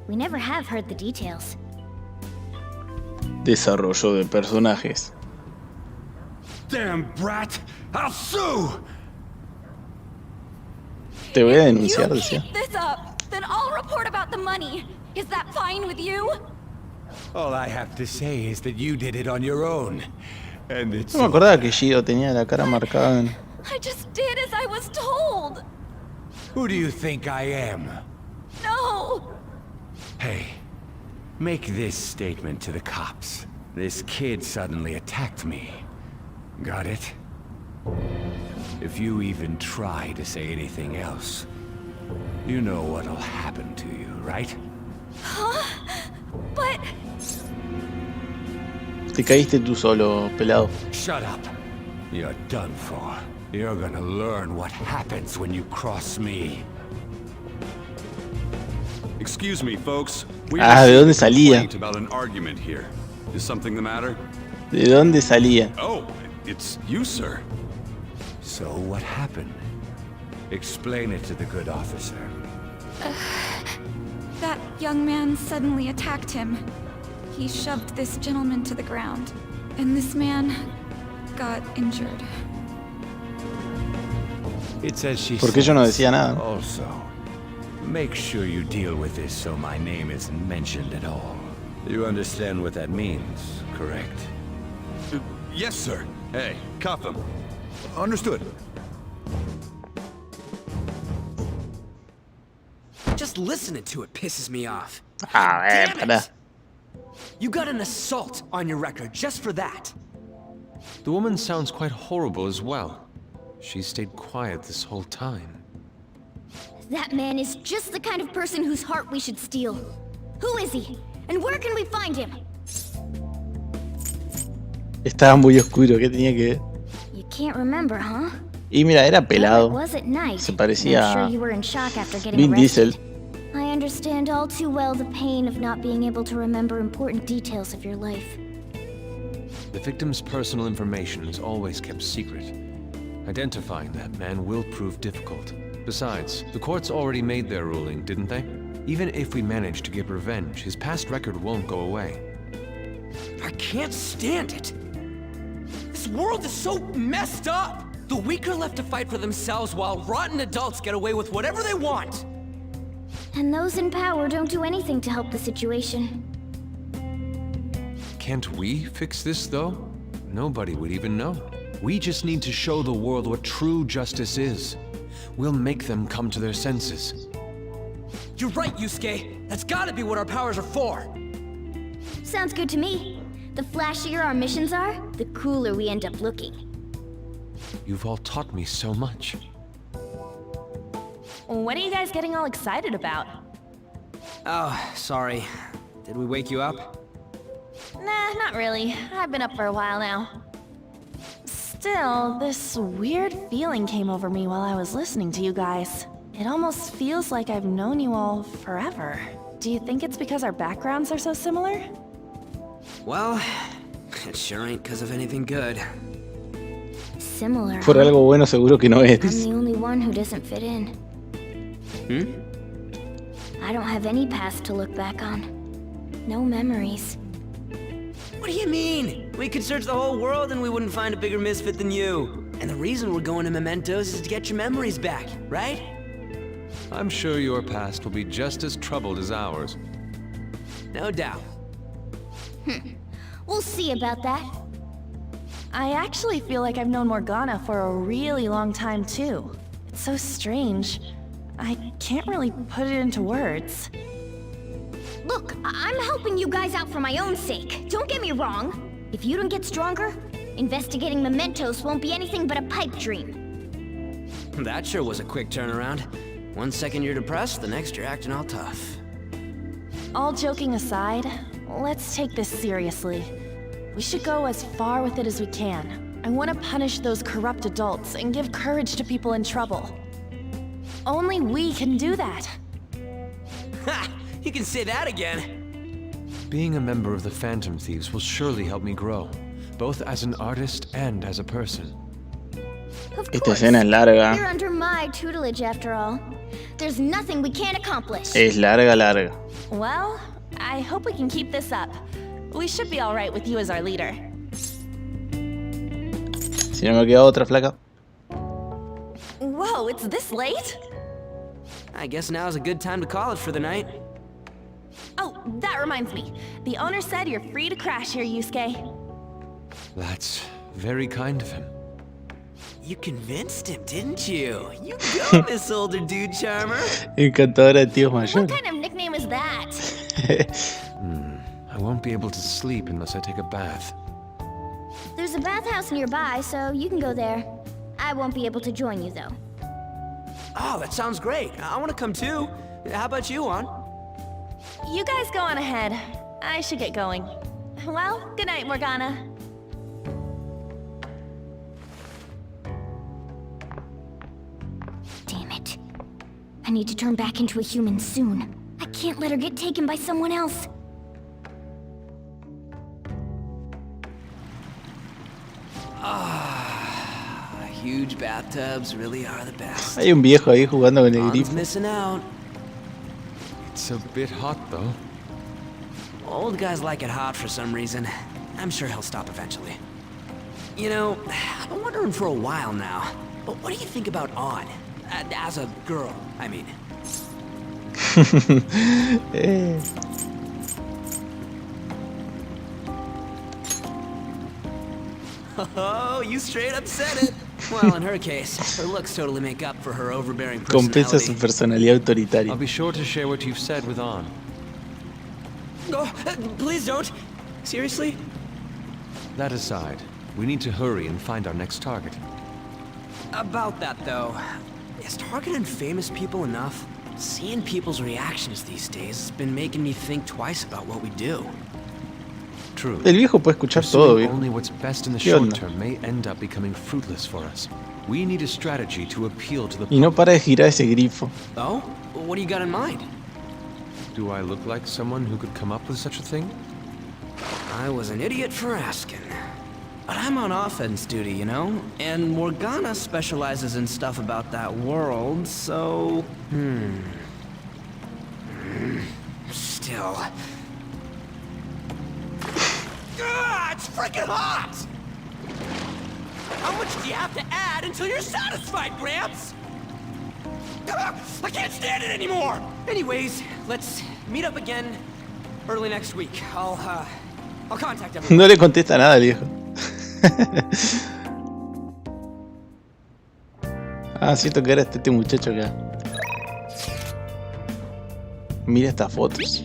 we never have heard the details. Desarrollo de personajes. Damn brat! I'll sue! Te voy a denunciar, You decía. keep this up, then I'll report about the money. Is that fine with you? All I have to say is that you did it on your own. And it's No me acordaba que Shiro tenía la cara marcada en... I just did as I was told. Who do you think I am? No! Hey, make this statement to the cops. This kid suddenly attacked me. Got it? If you even try to say anything else, you know what'll happen to you, right? Huh? But... Te caíste tú solo, pelado. Shut up. You're done for. You're gonna learn what happens when you cross me. Excuse me, folks. We ¿de dónde received a salía? complaint about an argument here. Is something the matter? ¿De dónde salía? Oh, it's you, sir. So what happened? Explain it to the good officer. That young man suddenly attacked him. He shoved this gentleman to the ground, and this man got injured. It's as she ¿Por qué yo no says. decía nada? Also, make sure you deal with this so my name isn't mentioned at all. You understand what that means, correct? Yes, sir. Hey, cuff him. Understood. Just listening to it pisses me off. A ver, Damn pará. it! You got an assault on your record just for that. The woman sounds quite horrible as well. She stayed quiet this whole time. That man is just the kind of person whose heart we should steal. Who is he? And where can we find him? Estaba muy oscuro, ¿qué tenía que ver? You can't remember, huh? Y mira, era Well, it pelado. was at night. Se parecía I'm sure a you were in shock after getting Vin arrested. Diesel. I understand all too well the pain of not being able to remember important details of your life. The victim's personal information is always kept secret. Identifying that man will prove difficult. Besides, the courts already made their ruling, didn't they? Even if we manage to get revenge, his past record won't go away. I can't stand it. This world is so messed up. The weak are left to fight for themselves while rotten adults get away with whatever they want. And those in power don't do anything to help the situation. Can't we fix this, though? Nobody would even know. We just need to show the world what true justice is. We'll make them come to their senses. You're right, Yusuke. That's gotta be what our powers are for. Sounds good to me. The flashier our missions are, the cooler we end up looking. You've all taught me so much. What are you guys getting all excited about? Oh, sorry. Did we wake you up? Nah, not really. I've been up for a while now. Still, this weird feeling came over me while I was listening to you guys. It almost feels like I've known you all forever. Do you think it's because our backgrounds are so similar? Well, it sure ain't because of anything good. Similar. Por algo bueno seguro que no I'm eres. the only one who doesn't fit in. I don't have any past to look back on. No memories. What do you mean? We could search the whole world and we wouldn't find a bigger misfit than you. And the reason we're going to Mementos is to get your memories back, right? I'm sure your past will be just as troubled as ours. No doubt. We'll see about that. I actually feel like I've known Morgana for a really long time too. It's so strange. I can't really put it into words. Look, I'm helping you guys out for my own sake. Don't get me wrong. If you don't get stronger, investigating mementos won't be anything but a pipe dream. That sure was a quick turnaround. 1 second you're depressed, the next you're acting all tough. All joking aside, let's take this seriously. We should go as far with it as we can. I want to punish those corrupt adults and give courage to people in trouble. Only we can do that. Ha! You can say that again! Being a member of the Phantom Thieves will surely help me grow, both as an artist and as a person. Of Esta course. escena es larga. You're under my tutelage after all. There's nothing we can't accomplish. Es larga, larga. Well, I hope we can keep this up. We should be alright with you as our leader. Si no me queda otra, flaca. Whoa, it's this late? I guess now's a good time to call it for the night. Oh, that reminds me. The owner said you're free to crash here, Yusuke. That's very kind of him. You convinced him, didn't you? You go, Miss Older Dude Charmer. Encantadora de tíos mayores. What kind of nickname is that? I won't be able to sleep unless I take a bath. There's a bathhouse nearby, so you can go there. I won't be able to join you, though. Oh, that sounds great. I want to come too. How about you, Juan? You guys go on ahead. I should get going. Well, good night, Morgana. Damn it. I need to turn back into a human soon. I can't let her get taken by someone else. Huge bathtubs really are the best. Hay un viejo ahí jugando con el Juan's grifo. missing out. It's a bit hot though. Old guys like it hot for some reason. I'm sure he'll stop eventually. You know, I've been wondering for a while now, but what do you think about On? As a girl, I mean. Oh, you straight up said it. Well, in her case, her looks totally make up for her overbearing Compensa su personality. personalidad autoritaria. I'll be sure to share what you've said with On. Oh, please don't. Seriously? That aside, we need to hurry and find our next target. About that, though, is targeting famous people enough? Seeing people's reactions these days has been making me think twice about what we do. True. El viejo puede escuchar todo, Pursuing viejo. only what's best in the ¿Qué short onda? term may end up becoming fruitless for us. We need a strategy to appeal to the Y no para de girar ese grifo. Oh? What do you got in mind? Do I look like someone who could come up with such a thing? I was an idiot for asking. But I'm on offense duty, you know? And Morgana specializes in stuff about that world, so... Still... Ah, it's freaking hot! How much do you have to add until you're satisfied, Gramps? Ah, I can't stand it anymore! Anyways, let's meet up again early next week. I'll contact everyone. No le contesta nada al viejo. Ah, siento que era este muchacho acá. Mira estas fotos.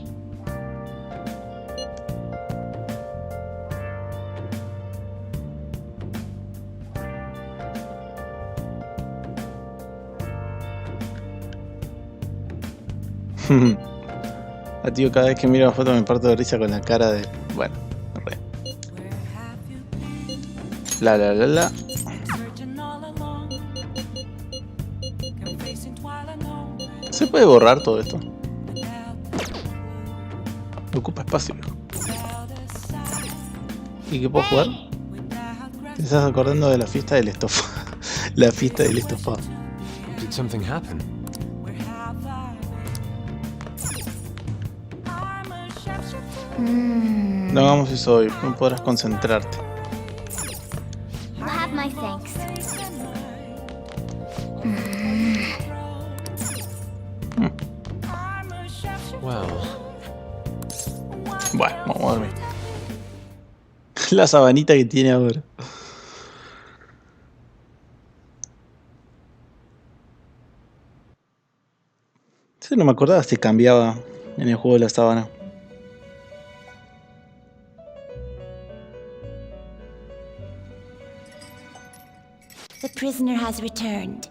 A tío, cada vez que miro la foto me parto de risa con la cara de... Bueno, re. La. ¿Se puede borrar todo esto? Ocupa espacio, viejo. ¿Y qué puedo jugar? Te estás acordando de la fiesta del estofado. La fiesta del estofado. Did something happen? No hagamos eso hoy, no podrás concentrarte. I'll have my thanks. Well, Bueno, vamos a dormir. La sabanita que tiene ahora. Eso no me acordaba si cambiaba en el juego de la sabana. The prisoner has returned.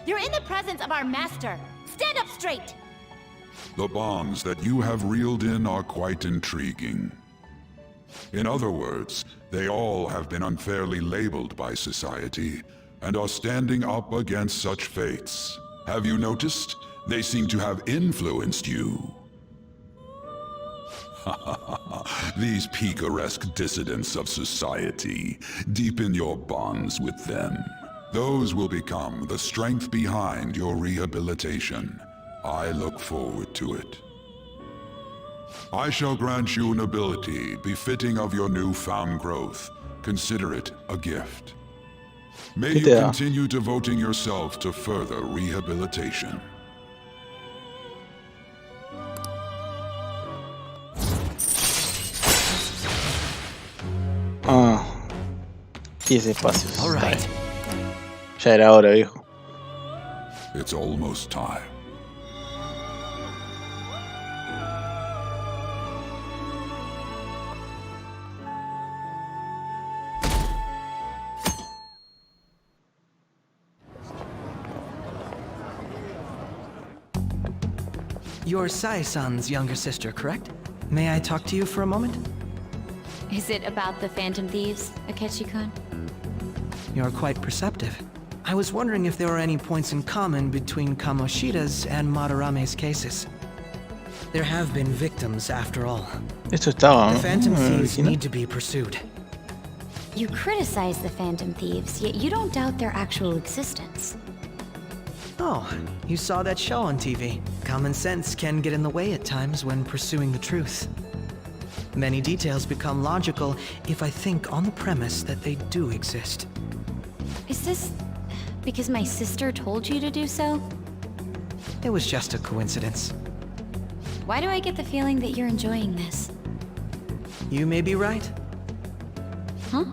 You're in the presence of our master. Stand up straight! The bonds that you have reeled in are quite intriguing. In other words, they all have been unfairly labeled by society, and are standing up against such fates. Have you noticed? They seem to have influenced you. These picaresque dissidents of society, deepen your bonds with them. Those will become the strength behind your rehabilitation. I look forward to it. I shall grant you an ability befitting of your newfound growth. Consider it a gift. May you continue devoting yourself to further rehabilitation. Ah, 10 espacios. All right. Ya era hora, viejo. It's almost time. You're Sai-san's younger sister, correct? May I talk to you for a moment? Is it about the Phantom Thieves, Akechi-kun? You're quite perceptive. I was wondering if there were any points in common between Kamoshida's and Madarame's cases. There have been victims, after all. Esto estaba, The Phantom Thieves need to be pursued. You criticize the Phantom Thieves, yet you don't doubt their actual existence. Oh, you saw that show on TV. Common sense can get in the way at times when pursuing the truth. Many details become logical if I think on the premise that they do exist. Is this because my sister told you to do so? It was just a coincidence. Why do I get the feeling that you're enjoying this? You may be right. Huh?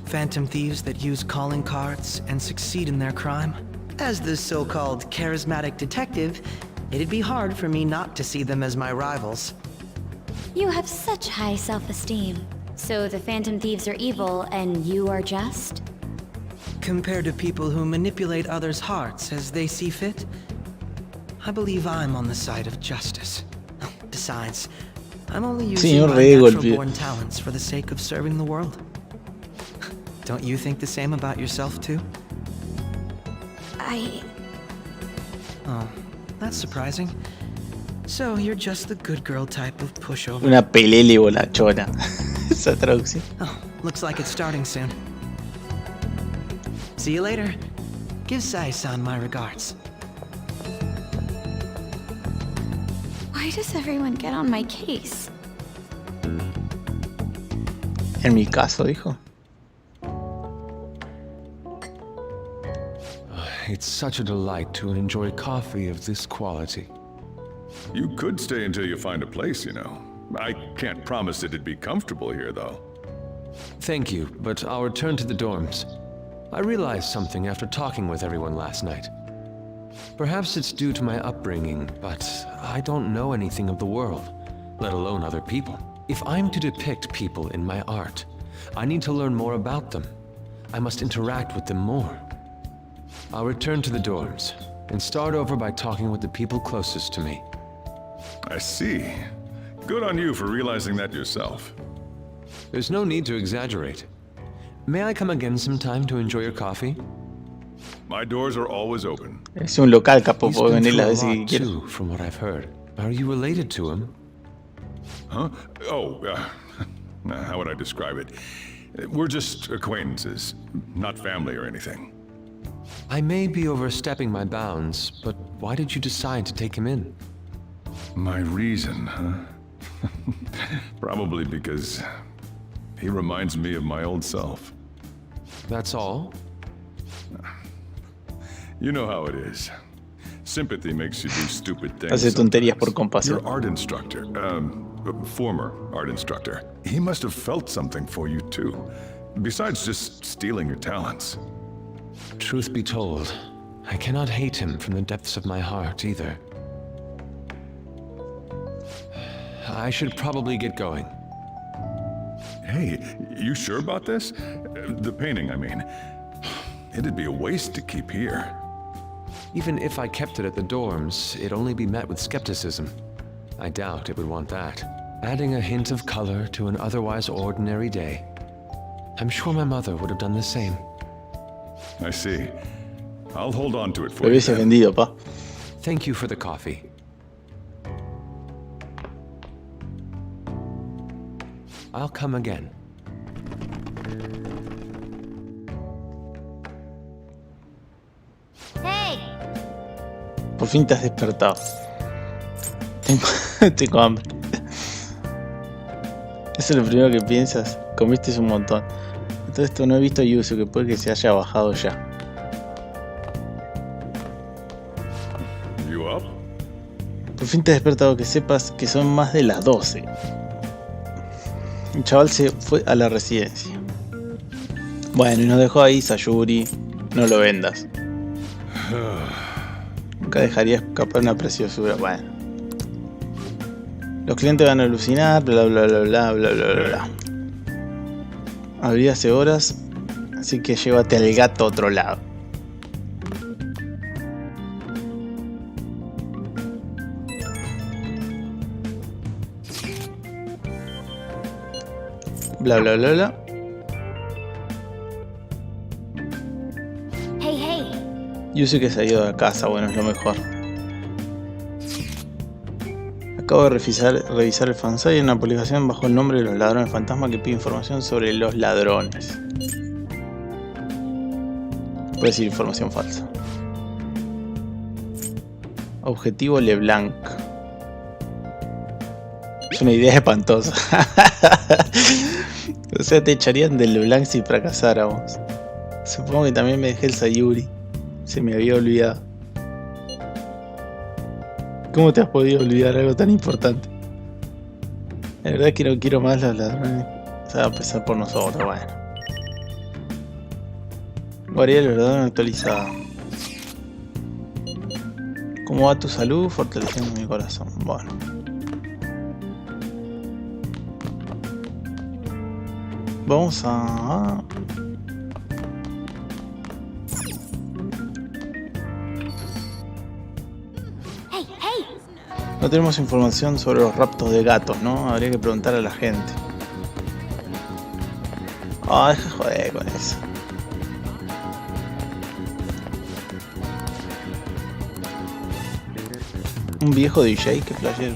Phantom thieves that use calling cards and succeed in their crime. As the so-called charismatic detective, it'd be hard for me not to see them as my rivals. You have such high self-esteem. So the Phantom Thieves are evil and you are just? Compared to people who manipulate others' hearts as they see fit, I believe I'm on the side of justice. Besides, I'm only using my natural-born talents for the sake of serving the world. Don't you think the same about yourself, too? Oh, that's surprising. So you're just the good girl type of pushover. Una pelele bolachona. Esa traducción. Oh, looks like it's starting soon. See you later. Give Sai-san my regards. Why does everyone get on my case? En mi caso, dijo. It's such a delight to enjoy coffee of this quality. You could stay until you find a place, you know. I can't promise it'd be comfortable here, though. Thank you, but I'll return to the dorms. I realized something after talking with everyone last night. Perhaps it's due to my upbringing, but I don't know anything of the world, let alone other people. If I'm to depict people in my art, I need to learn more about them. I must interact with them more. I'll return to the dorms, and start over by talking with the people closest to me. I see. Good on you for realizing that yourself. There's no need to exaggerate. May I come again sometime to enjoy your coffee? My doors are always open. Es un local, capo, He's puedo been venir through a a ver si lot quieres. too, from what I've heard. Are you related to him? Huh? Oh, how would I describe it? We're just acquaintances, not family or anything. I may be overstepping my bounds, but why did you decide to take him in? My reason, huh? Probably because he reminds me of my old self. That's all? You know how it is. Sympathy makes you do stupid things. Hace tonterías por compasión. Your art instructor, former art instructor, he must have felt something for you too. Besides just stealing your talents. Truth be told, I cannot hate him from the depths of my heart either. I should probably get going. Hey, you sure about this? The painting, I mean. It'd be a waste to keep here. Even if I kept it at the dorms, it'd only be met with skepticism. I doubt it would want that. Adding a hint of color to an otherwise ordinary day. I'm sure my mother would have done the same. I see. I'll hold on to it for Lo hubiese vendido, pa. Thank you for the coffee. I'll come again. Hey! Por fin te has despertado. Tengo hambre. Eso es lo primero que piensas. Comiste un montón. Entonces esto no he visto Yuzu, que puede que se haya bajado ya. You up? Por fin te has despertado, que sepas que son más de las 12. El chaval se fue a la residencia. Bueno, y nos dejó ahí Sayuri. No lo vendas. Nunca dejaría escapar una preciosura. Bueno. Los clientes van a alucinar, bla bla bla bla bla bla bla. Abrí hace horas, así que llévate al gato a otro lado. Bla bla bla bla. Hey, hey. Yo sé que se ha ido de casa, bueno, es lo mejor. Acabo de revisar el fansite y una publicación bajo el nombre de los ladrones fantasma que pide información sobre los ladrones. Puede decir información falsa. Objetivo LeBlanc. Es una idea espantosa. O sea, te echarían del LeBlanc si fracasáramos. Supongo que también me dejé el Sayuri. Se me había olvidado. ¿Cómo te has podido olvidar algo tan importante? La verdad es que no quiero más los ladrones. O sea, a pesar por nosotros, bueno. Guardia de los ladrones actualizada. ¿Cómo va tu salud? Fortaleciendo mi corazón. Bueno. Vamos a... No tenemos información sobre los raptos de gatos, ¿no? Habría que preguntar a la gente. Ah, deja joder con eso. Un viejo DJ, que flashero.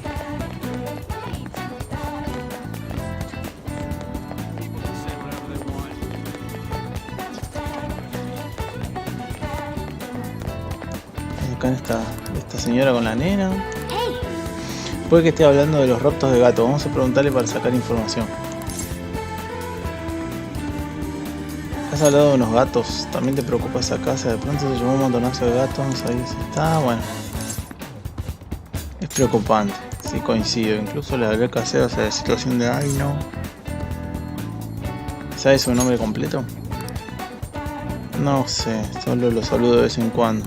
Acá está esta señora con la nena. Puede que esté hablando de los raptos de gato. Vamos a preguntarle para sacar información. ¿Has hablado de unos gatos? ¿También te preocupa esa casa? De pronto se llevó un montonazo de gatos. No sabía si está. Bueno. Es preocupante. Sí, coincido. Incluso le hablé casero hacia la situación de... Ay, no. ¿Sabes su nombre completo? No sé. Solo lo saludo de vez en cuando.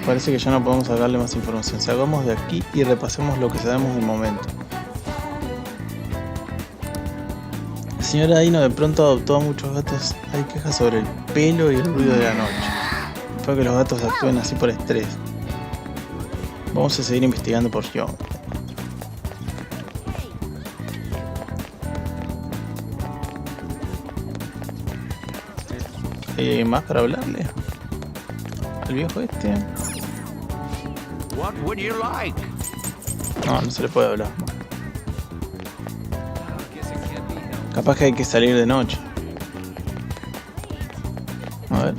Parece que ya no podemos sacarle más información. Salgamos de aquí y repasemos lo que sabemos del momento. La señora Aino de pronto adoptó a muchos gatos. Hay quejas sobre el pelo y el ruido de la noche. Puede que los gatos actúen así por estrés. Vamos a seguir investigando por yo. ¿Hay alguien más para hablarle? ¿El viejo este? What would you like? No, no se le puede hablar. Capaz que hay que salir de noche. A ver.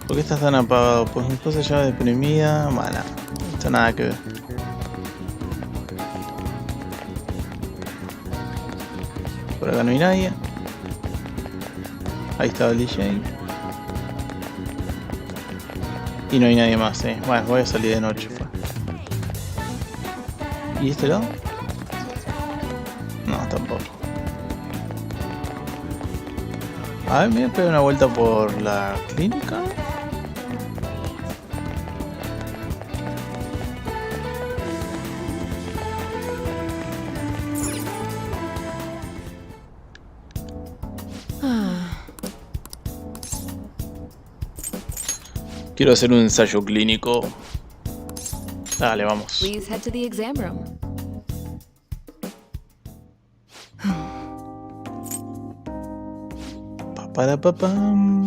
¿Por qué estás tan apagado? Pues mi esposa ya deprimida. Bueno, no está nada que ver. Por acá no hay nadie. Ahí estaba el DJ. Y no hay nadie más, Bueno, voy a salir de noche. ¿Y este lado? No, tampoco. A ver, me voy a pegar una vuelta por la clínica. Quiero hacer un ensayo clínico. Dale, vamos. Please head to the exam room. Papam.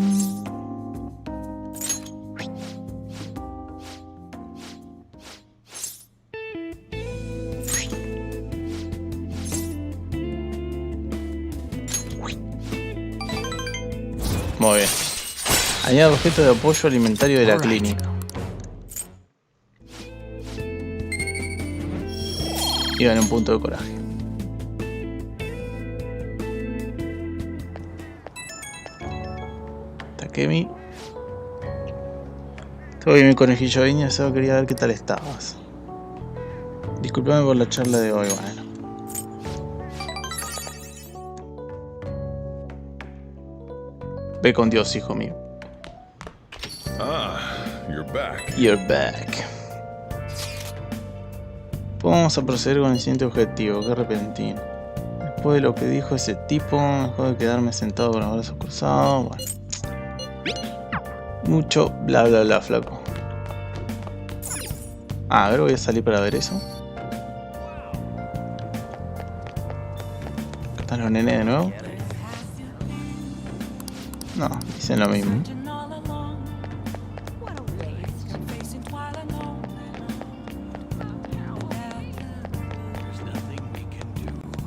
Muy bien. Añade objeto de apoyo alimentario de la clínica. Y gane un punto de coraje. Takemi. Todo bien, mi conejillo de India, solo quería ver qué tal estabas. Disculpame por la charla de hoy, bueno. Ve con Dios, hijo mío. Ah, you're back. You're back. Vamos a proceder con el siguiente objetivo, qué repentino. Después de lo que dijo ese tipo, mejor de quedarme sentado con los brazos cruzados, bueno. Mucho bla bla bla, flaco. A ver, voy a salir para ver eso. ¿Están los nenes de nuevo? No, dicen lo mismo.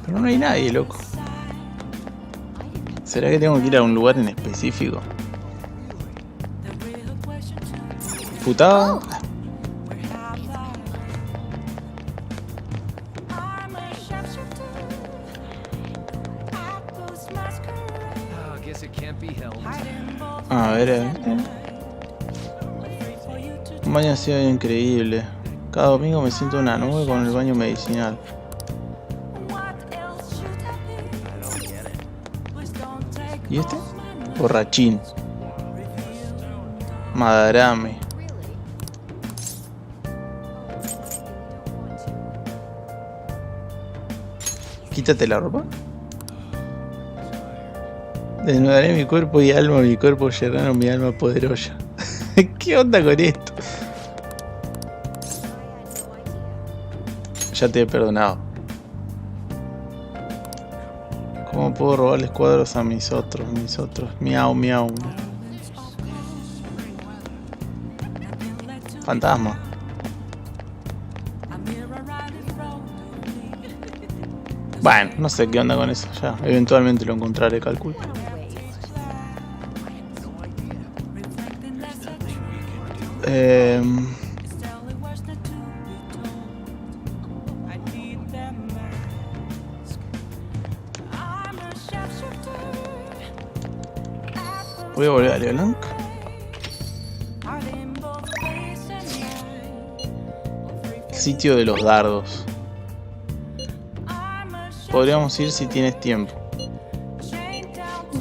Pero no hay nadie, loco. ¿Será que tengo que ir a un lugar en específico? ¿Putado? A ver. Un baño ha sido increíble. Cada domingo me siento una nube con el baño medicinal. ¿Y este? Borrachín. Madarame. Quítate la ropa. Desnudaré mi cuerpo y alma, mi cuerpo yerrano, mi alma poderosa. ¿Qué onda con esto? Ya te he perdonado. ¿Cómo puedo robarles cuadros a mis otros? Miau, miau. Fantasma. Bueno, no sé qué onda con eso. Ya, eventualmente lo encontraré, calculo. Voy a volver a Leolank. Sitio de los dardos. Podríamos ir si tienes tiempo.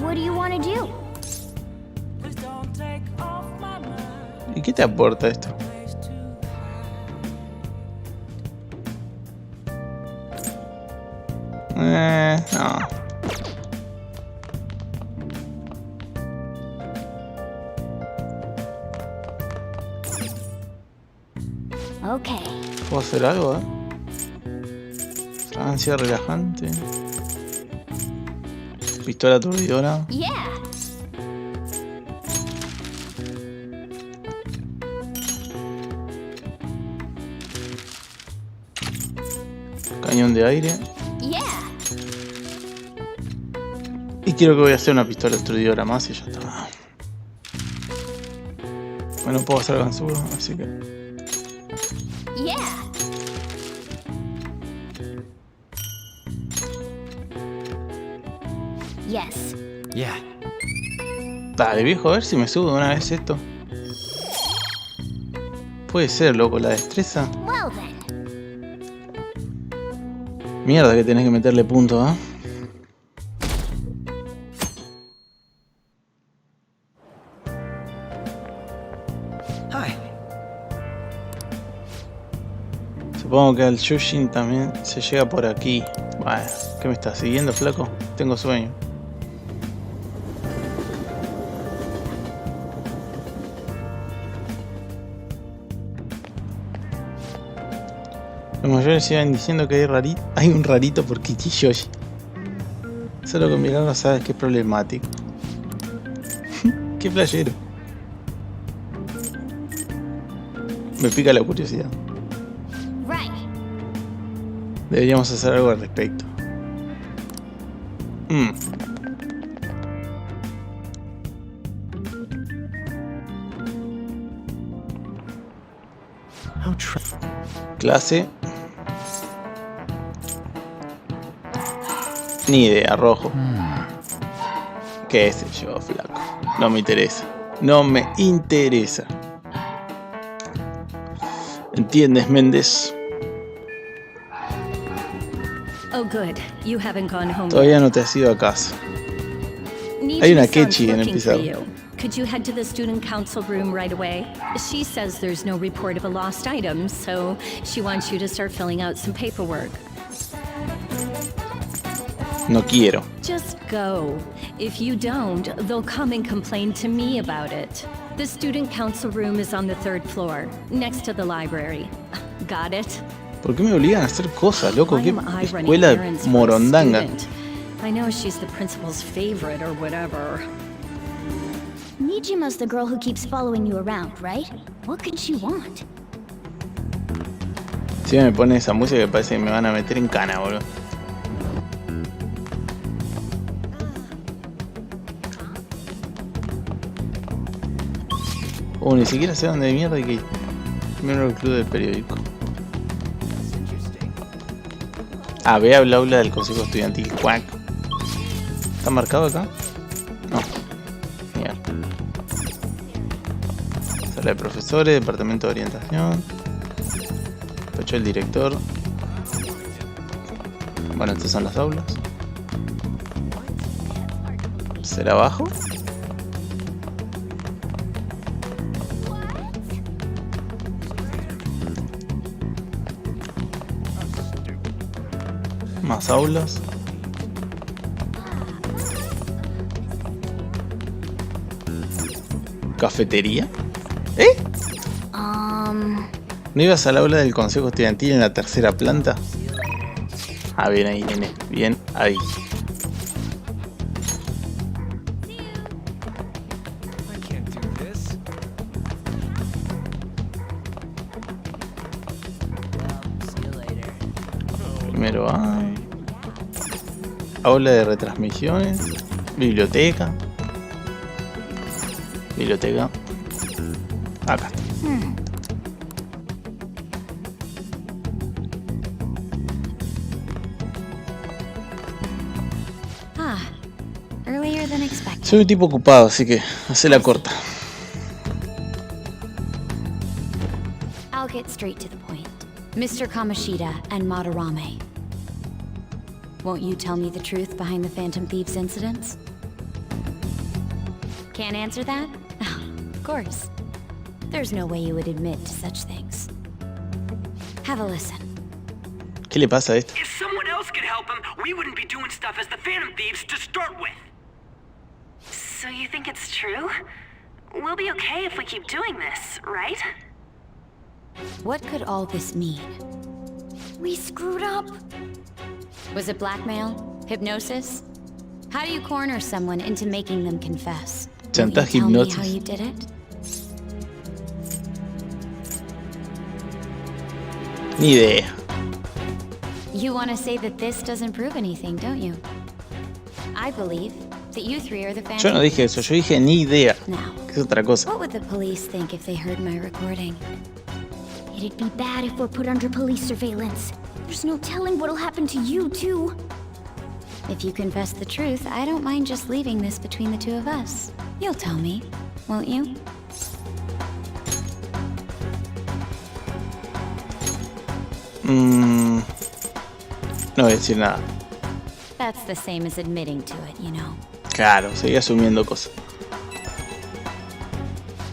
What do you want to do? ¿Y qué te aporta esto? No. Okay. ¿Puedo hacer algo, Ansia relajante. Pistola aturdidora. Yeah. Cañón de aire. Yeah. Y quiero que voy a hacer una pistola aturdidora más y ya está. Bueno, puedo hacer ganzuro, así que... Yeah. Yes. Yeah. Dale, viejo, a ver si me subo de una vez esto. Puede ser, loco, la destreza. Well then. Mierda que tenés que meterle punto, Hi. Supongo que al Yushin también se llega por aquí. Bueno, ¿qué me estás siguiendo, flaco? Tengo sueño. Los mayores iban diciendo que hay un rarito por Kichiyoshi. Solo con mirarlo sabes que es problemático. Qué playero. Me pica la curiosidad. Deberíamos hacer algo al respecto. Clase. Ni idea, rojo. ¿Qué sé yo, flaco? No me interesa. No me interesa. ¿Entiendes, Méndez? Oh, good. You haven't gone home. Todavía no te has ido a casa. Hay una Kechi en el pizarro. Could you head to the student council room right away? She says there's no report of a lost item, so she wants you to start filling out some paperwork. No quiero. Just go. If you don't, they'll come and complain to me about it. The student council room is on the 3rd floor, next to the library. Got it? ¿Por qué me obligan a hacer cosas, loco? ¿Qué escuela morondanga? I know she's the principal's favorite or whatever. Nijima's the girl who keeps following you around, right? What could she want? Si me pone esa música que parece que me van a meter en cana, boludo. Ni siquiera sé dónde de mierda hay que ir. Miembro del club del periódico. Ve al aula del consejo estudiantil. Cuac. ¿Está marcado acá? No. Genial. Sala de profesores, departamento de orientación. Despacho del director. Bueno, estas son las aulas. ¿Será abajo? Más aulas. ¿Cafetería? ¿No ibas al aula del consejo estudiantil en la 3ª planta? Bien ahí, nene. Bien ahí. Primero aula de retransmisiones. Biblioteca. Biblioteca. Acá. Earlier than expected. Soy un tipo ocupado, así que hacela corta. I'll get straight to the point. Mr. Kamishita and Madarame. Won't you tell me the truth behind the Phantom Thieves incidents? Can't answer that? Of course. There's no way you would admit to such things. Have a listen. ¿Qué le pasa a esto? If someone else could help him, we wouldn't be doing stuff as the Phantom Thieves to start with. So you think it's true? We'll be okay if we keep doing this, right? What could all this mean? We screwed up. Was it blackmail? Hypnosis? How do you corner someone into making them confess? Chantaje, Will you tell me hipnosis. how you did it? Ni idea. You want to say that this doesn't prove anything, don't you? I believe that you three are the Yo no dije eso, yo dije ni idea. Now, Que es otra cosa. what would the police think if they heard my recording? It'd be bad if we're put under police surveillance. There's no telling what'll happen to you, too. If you confess the truth, I don't mind just leaving this between the two of us. You'll tell me, won't you? No voy a decir nada. That's the same as admitting to it, you know. Claro, seguí asumiendo cosas.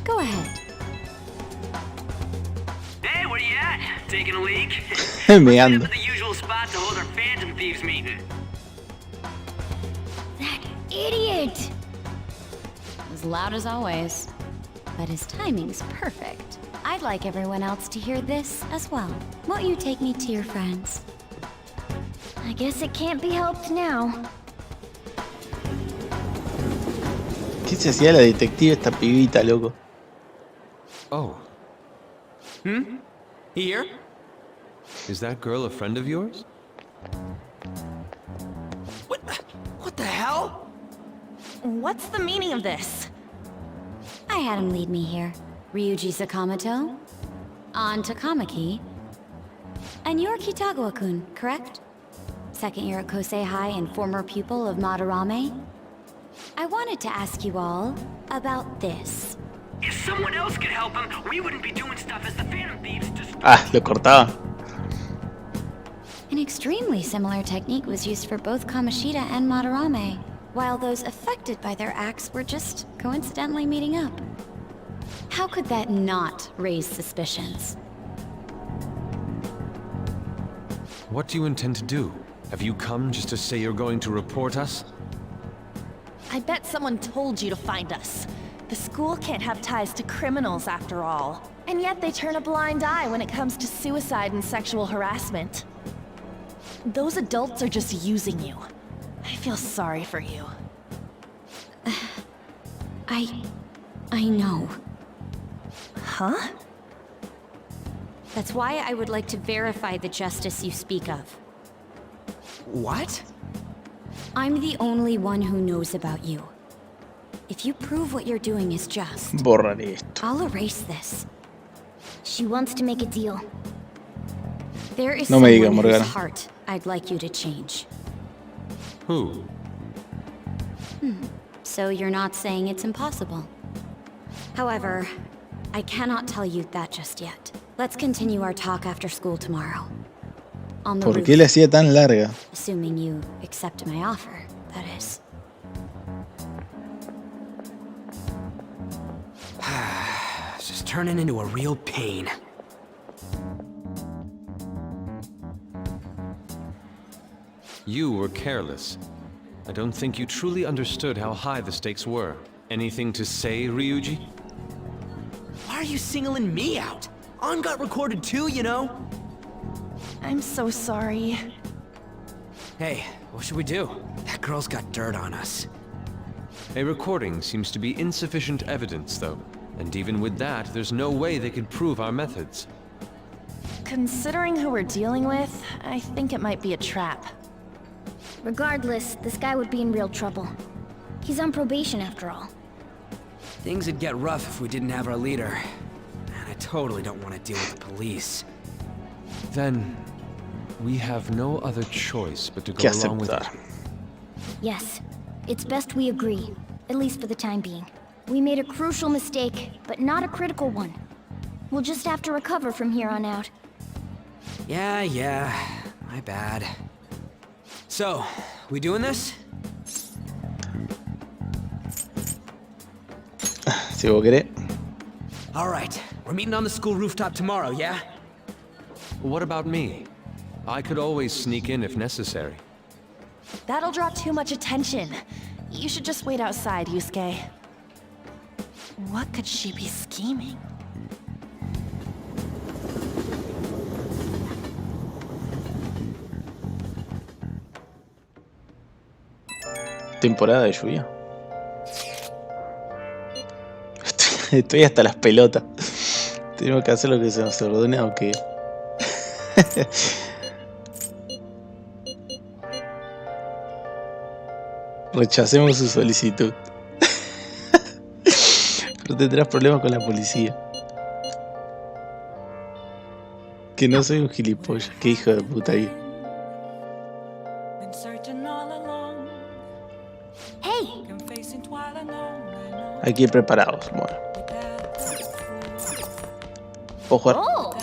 Go ahead. Hey, where you at? Taking a leak? Me ando. The usual spot to hold our Phantom Thieves meeting. That idiot! As loud as always. But his timing's perfect. I'd like everyone else to hear this as well. Won't you take me to your friends? I guess it can't be helped now. ¿Qué se hacía la detective esta pibita, loco? Oh. Here? Is that girl a friend of yours? What the hell? What's the meaning of this? I had him lead me here. Ryuji Sakamoto, on to Kamaki, and you're Kitagawa-kun, correct? Second year at Kosei High and former pupil of Madarame? I wanted to ask you all about this. If someone else could help him, we wouldn't be doing stuff as the Phantom Thieves just... Ah, lo cortaba. An extremely similar technique was used for both Kamoshida and Madarame, while those affected by their acts were just coincidentally meeting up. How could that not raise suspicions? What do you intend to do? Have you come just to say you're going to report us? I bet someone told you to find us. The school can't have ties to criminals after all. And yet they turn a blind eye when it comes to suicide and sexual harassment. Those adults are just using you. I feel sorry for you. I know. Huh? That's why I would like to verify the justice you speak of. What? I'm the only one who knows about you. If you prove what you're doing is just, Borraré esto. I'll erase this. She wants to make a deal. There is No me diga, someone whose Morgana. heart I'd like you to change. Who? So you're not saying it's impossible. However, I cannot tell you that just yet. Let's continue our talk after school tomorrow. On the ¿Por roof, qué la hacía tan larga? assuming you accept my offer, that is. It's just turning into a real pain. You were careless. I don't think you truly understood how high the stakes were. Anything to say, Ryuji? Why are you singling me out? On got recorded too, you know? I'm so sorry. Hey, what should we do? That girl's got dirt on us. A recording seems to be insufficient evidence, though. And even with that, there's no way they could prove our methods. Considering who we're dealing with, I think it might be a trap. Regardless, this guy would be in real trouble. He's on probation after all. Things would get rough if we didn't have our leader. And I totally don't want to deal with the police. Then, we have no other choice but to Que go along with it. aceptar. Yes, it's best we agree, at least for the time being. We made a crucial mistake, but not a critical one. We'll just have to recover from here on out. Yeah, my bad. So, we doing this? Si vos querés. Alright, we're meeting on the school rooftop tomorrow, yeah? What about me? I could always sneak in if necessary. That'll draw too much attention. You should just wait outside, Yusuke. What could she be scheming? Temporada de lluvia. Estoy hasta las pelotas. Tenemos que hacer lo que se nos ordena o qué. Rechacemos su solicitud. Pero tendrás problemas con la policía. Que no soy un gilipollas. Qué hijo de puta ahí. Hey! Hay que ir preparados. Bueno. ¿Puedo jugar? Oh!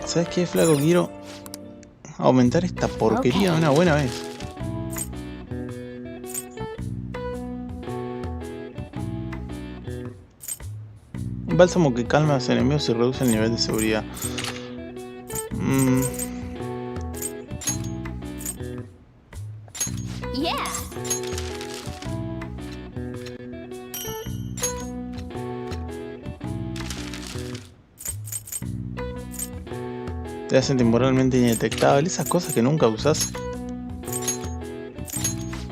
¿Sabes qué, flaco? Quiero aumentar esta porquería de una buena vez. Un bálsamo que calma a los enemigos y reduce el nivel de seguridad. Yeah! Te hacen temporalmente indetectable. Esas cosas que nunca usás.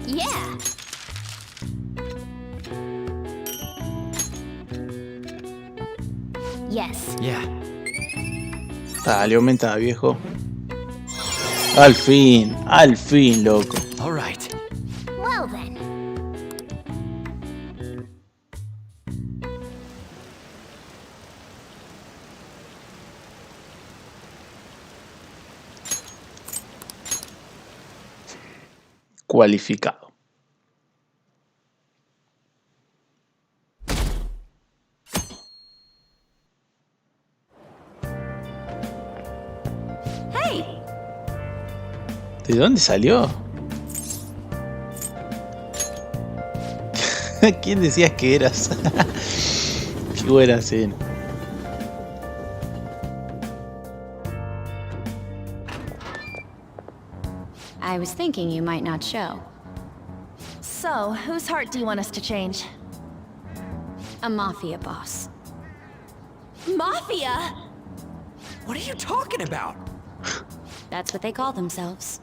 Yeah. Yes. Yeah. Dale, aumenta, viejo. Al fin, loco. All right. Well then. Cualificado. Hey! ¿De dónde salió? ¿Quién decías que eras? Qué buena escena. I was thinking you might not show. So, whose heart do you want us to change? A mafia boss. Mafia? What are you talking about? That's what they call themselves.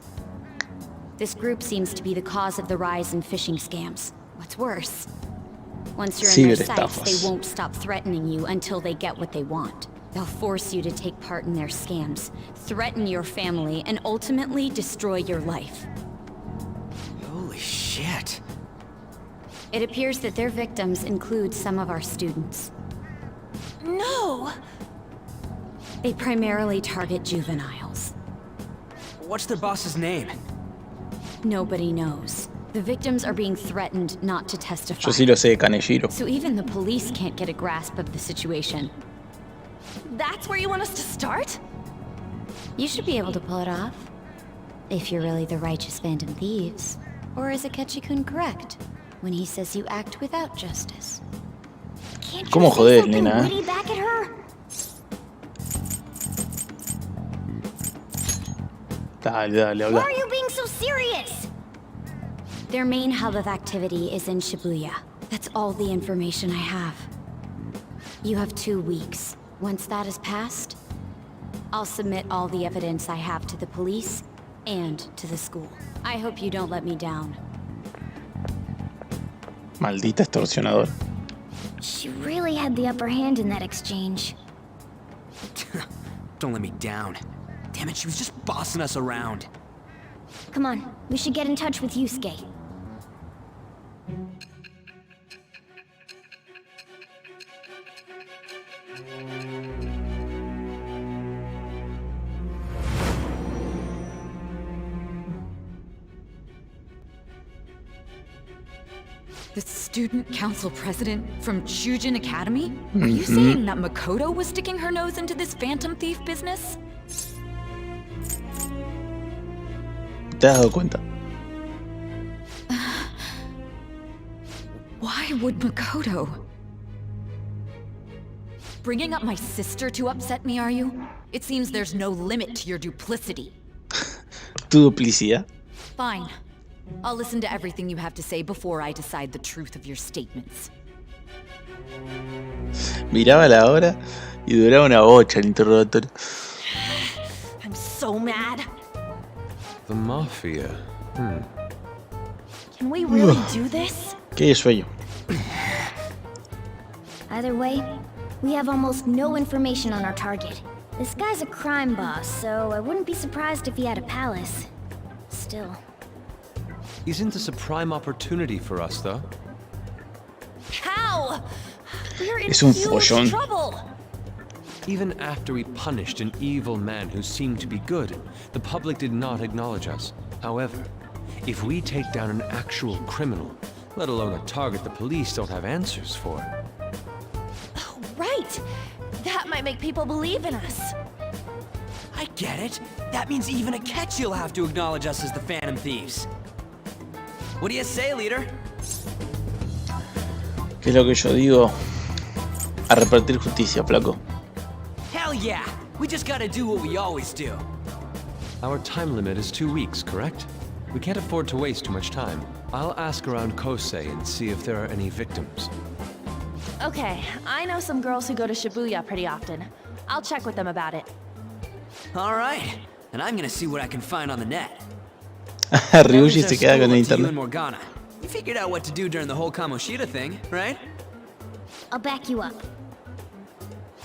This group seems to be the cause of the rise in phishing scams. What's worse, once you're in their sights, they won't stop threatening you until they get what they want. They'll force you to take part in their scams, threaten your family, and ultimately destroy your life. Holy shit. It appears that their victims include some of our students. No! They primarily target juveniles. What's their boss's name? Nobody knows. The victims are being threatened not to testify. Yo sí lo sé, Kaneshiro. So even the police can't get a grasp of the situation. That's where you want us to start? You should be able to pull it off. If you're really the righteous Phantom Thieves. Or is Akechi-kun correct when he says you act without justice? Can't ¿Cómo you say joder, something nena? witty back at her? Dale, Why habla. are you being so serious? Their main hub of activity is in Shibuya. That's all the information I have. You have 2 weeks. Once that is passed, I'll submit all the evidence I have to the police and to the school. I hope you don't let me down. Maldita extorsionadora. She really had the upper hand in that exchange. Don't let me down. Damn it, she was just bossing us around. Come on, we should get in touch with Yusuke. The student council president from Chujin Academy? Are you saying that Makoto was sticking her nose into this phantom thief business? ¿Te has dado cuenta? Why would Makoto? Bringing up my sister to upset me, are you? It seems there's no limit to your duplicity. ¿Tu duplicidad? Fine. I'll listen to everything you have to say before I decide the truth of your statements. Miraba la hora y duraba una bocha el interrogatorio. I'm so mad. The Mafia. Can we really do this? Qué sueño. Either way, we have almost no information on our target. This guy's a crime boss, so I wouldn't be surprised if he had a palace. Still. Isn't this a prime opportunity for us, though? How? We're in Es un huge follón. trouble. Even after we punished an evil man who seemed to be good, the public did not acknowledge us. However, if we take down an actual criminal, let alone a target the police don't have answers for. Oh, right. That might make people believe in us. I get it. That means even Akechi will have to acknowledge us as the Phantom Thieves. What do you say, leader? ¿Qué es lo que yo digo? A repartir justicia, flaco. Hell yeah! We just gotta do what we always do. Our time limit is 2 weeks, correct? We can't afford to waste too much time. I'll ask around Kosei and see if there are any victims. Okay, I know some girls who go to Shibuya pretty often. I'll check with them about it. All right, and I'm gonna see what I can find on the net. Ryuji se queda con el internet. Morgana. You figured out what to do during the whole Kamoshida thing, right? I'll back you up.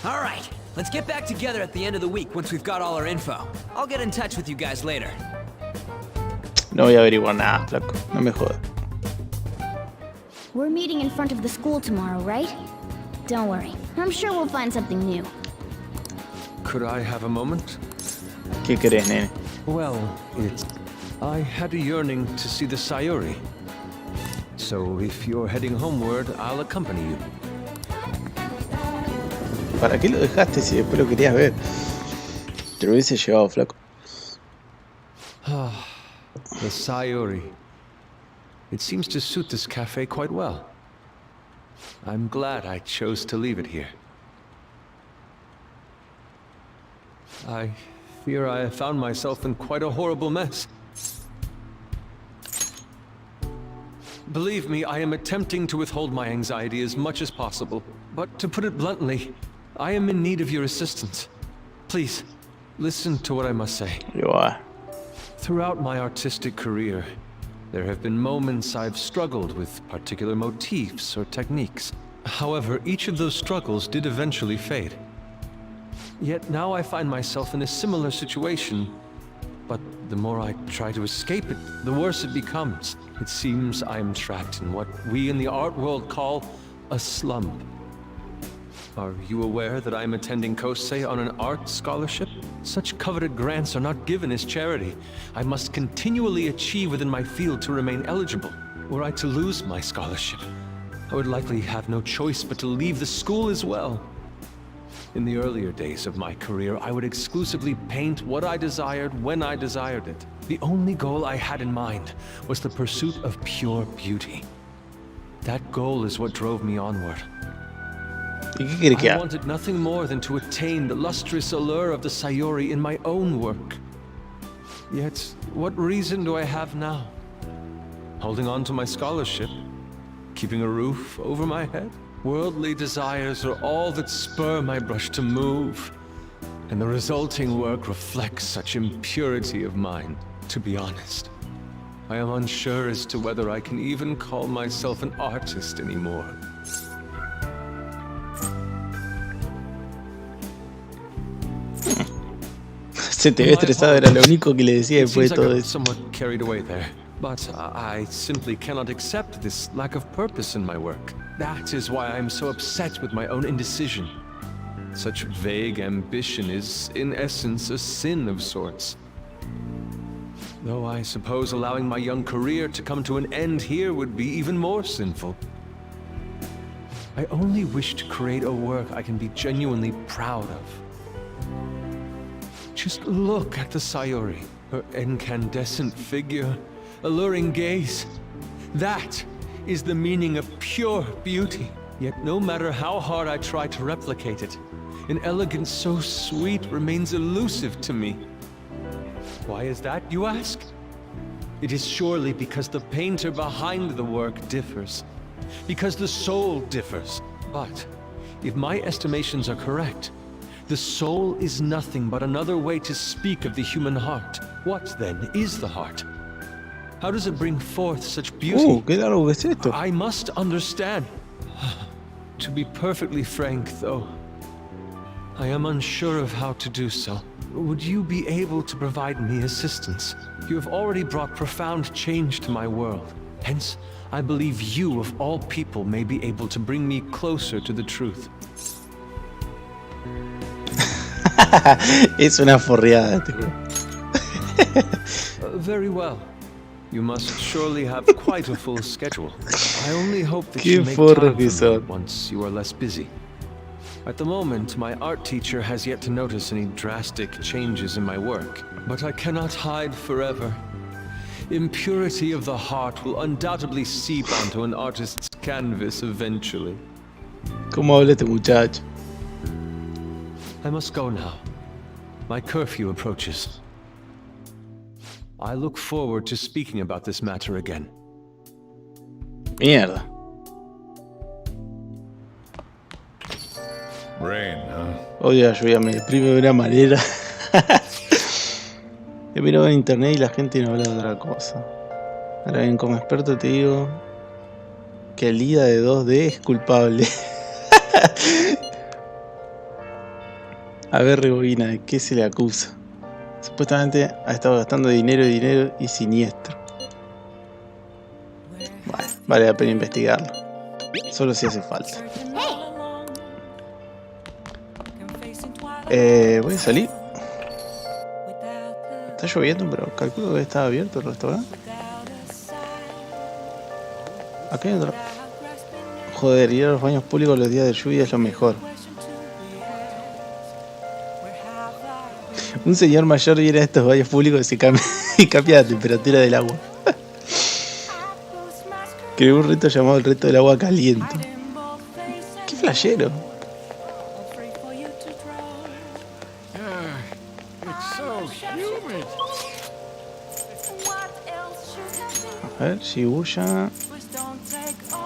All right, let's get back together at the end of the week once we've got all our info. I'll get in touch with you guys later. No voy a averiguar nada, flaco. No me jodas. We're meeting in front of the school tomorrow, right? Don't worry. I'm sure we'll find something new. Could I have a moment? ¿Qué querés, nene? Well, I had a yearning to see the Sayuri. So if you're heading homeward, I'll accompany you. ¿Para qué lo dejaste si después lo querías ver? Te lo hubiese llevado, flaco. The Sayuri. It seems to suit this cafe quite well. I'm glad I chose to leave it here. I fear I have found myself in quite a horrible mess. Believe me, I am attempting to withhold my anxiety as much as possible. But to put it bluntly, I am in need of your assistance. Please, listen to what I must say. You are. Throughout my artistic career, there have been moments I've struggled with particular motifs or techniques. However, each of those struggles did eventually fade. Yet now I find myself in a similar situation, but the more I try to escape it, the worse it becomes. It seems I am trapped in what we in the art world call a slump. Are you aware that I am attending Kosei on an art scholarship? Such coveted grants are not given as charity. I must continually achieve within my field to remain eligible. Were I to lose my scholarship, I would likely have no choice but to leave the school as well. In the earlier days of my career, I would exclusively paint what I desired when I desired it. The only goal I had in mind was the pursuit of pure beauty. That goal is what drove me onward. I wanted nothing more than to attain the lustrous allure of the Sayuri in my own work. Yet, what reason do I have now? Holding on to my scholarship? Keeping a roof over my head? Worldly desires are all that spur my brush to move, and the resulting work reflects such impurity of mind. To be honest, I am unsure as to whether I can even call myself an artist anymore. Se te ve estresado, era lo único que le decía después de todo eso. Somewhat carried away there, but I simply cannot accept this lack of purpose in my work. That is why I am so upset with my own indecision. Such vague ambition is, in essence, a sin of sorts. Though I suppose allowing my young career to come to an end here would be even more sinful. I only wish to create a work I can be genuinely proud of. Just look at the Sayuri, her incandescent figure, alluring gaze. That is the meaning of pure beauty. Yet no matter how hard I try to replicate it, an elegance so sweet remains elusive to me. Why is that, you ask? It is surely because the painter behind the work differs, because the soul differs. But if my estimations are correct, the soul is nothing but another way to speak of the human heart. What then is the heart? How does it bring forth such beauty? ¿Qué largo es esto? I must understand. To be perfectly frank, though, I am unsure of how to do so. Would you be able to provide me assistance? You have already brought profound change to my world. Hence, I believe you, of all people, may be able to bring me closer to the truth. Es una forreada, te juro. Very well. You must surely have quite a full schedule. I only hope that you make time for me once you are less busy. At the moment, my art teacher has yet to notice any drastic changes in my work, but I cannot hide forever. Impurity of the heart will undoubtedly seep onto an artist's canvas eventually. ¿Cómo habla este muchacho? I must go now. My curfew approaches. I look forward to speaking about this matter again. Mierda. Rain, huh? Odio la lluvia, me deprime de una manera. He mirado en internet y la gente no habla de otra cosa. Ahora bien, como experto te digo que el IDA de 2D es culpable. A ver, rebobina, ¿de qué se le acusa? Supuestamente ha estado gastando dinero y siniestro. Bueno, vale la pena investigarlo. Solo si hace falta. Voy a salir. Está lloviendo, pero calculo que está abierto el restaurante. Acá hay otro. Joder, ir a los baños públicos los días de lluvia es lo mejor. Un señor mayor viene a estos baños públicos y cambia la temperatura del agua. Creó un reto llamado el reto del agua caliente. ¡Qué flashero! A ver, Shibuya.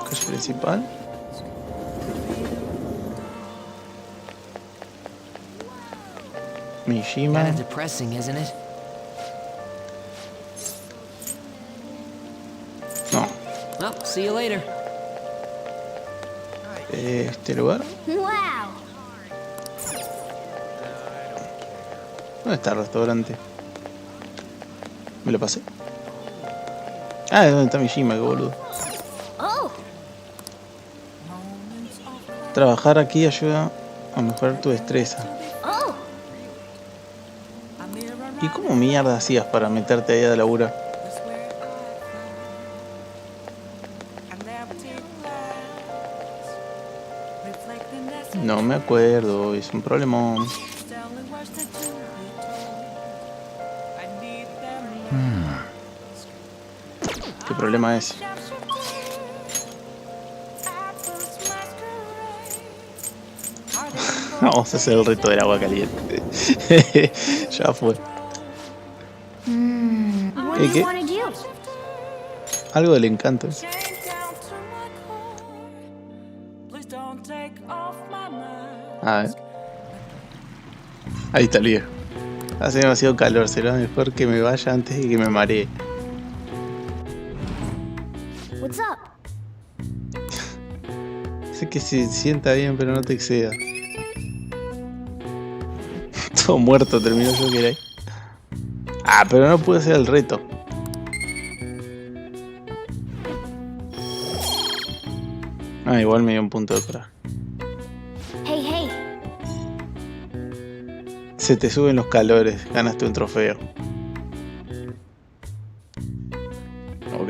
Calle principal. Mishima. Kinda depressing, isn't it? No. Well, see you later. Este lugar. Wow. ¿Dónde está el restaurante? ¿Me lo pasé? Ah, es donde está Mishima, qué boludo. Oh. Trabajar aquí ayuda a mejorar tu destreza. Oh. ¿Y cómo mierda hacías para meterte ahí a laburar? No me acuerdo, es un problemón. ¿Qué problema es? Vamos a hacer el reto del agua caliente. Ya fue. ¿Qué? Algo del encanto. A ver. Ahí está el viejo. Hace demasiado calor, será mejor que me vaya antes de que me maree. What's up? Sé que se sienta bien, pero no te excedas. Todo muerto terminó yo que era ahí. Ah, pero no pude hacer el reto. Ah, igual me dio un punto de coraje. Hey, hey. Se te suben los calores, ganaste un trofeo. ¿Ok?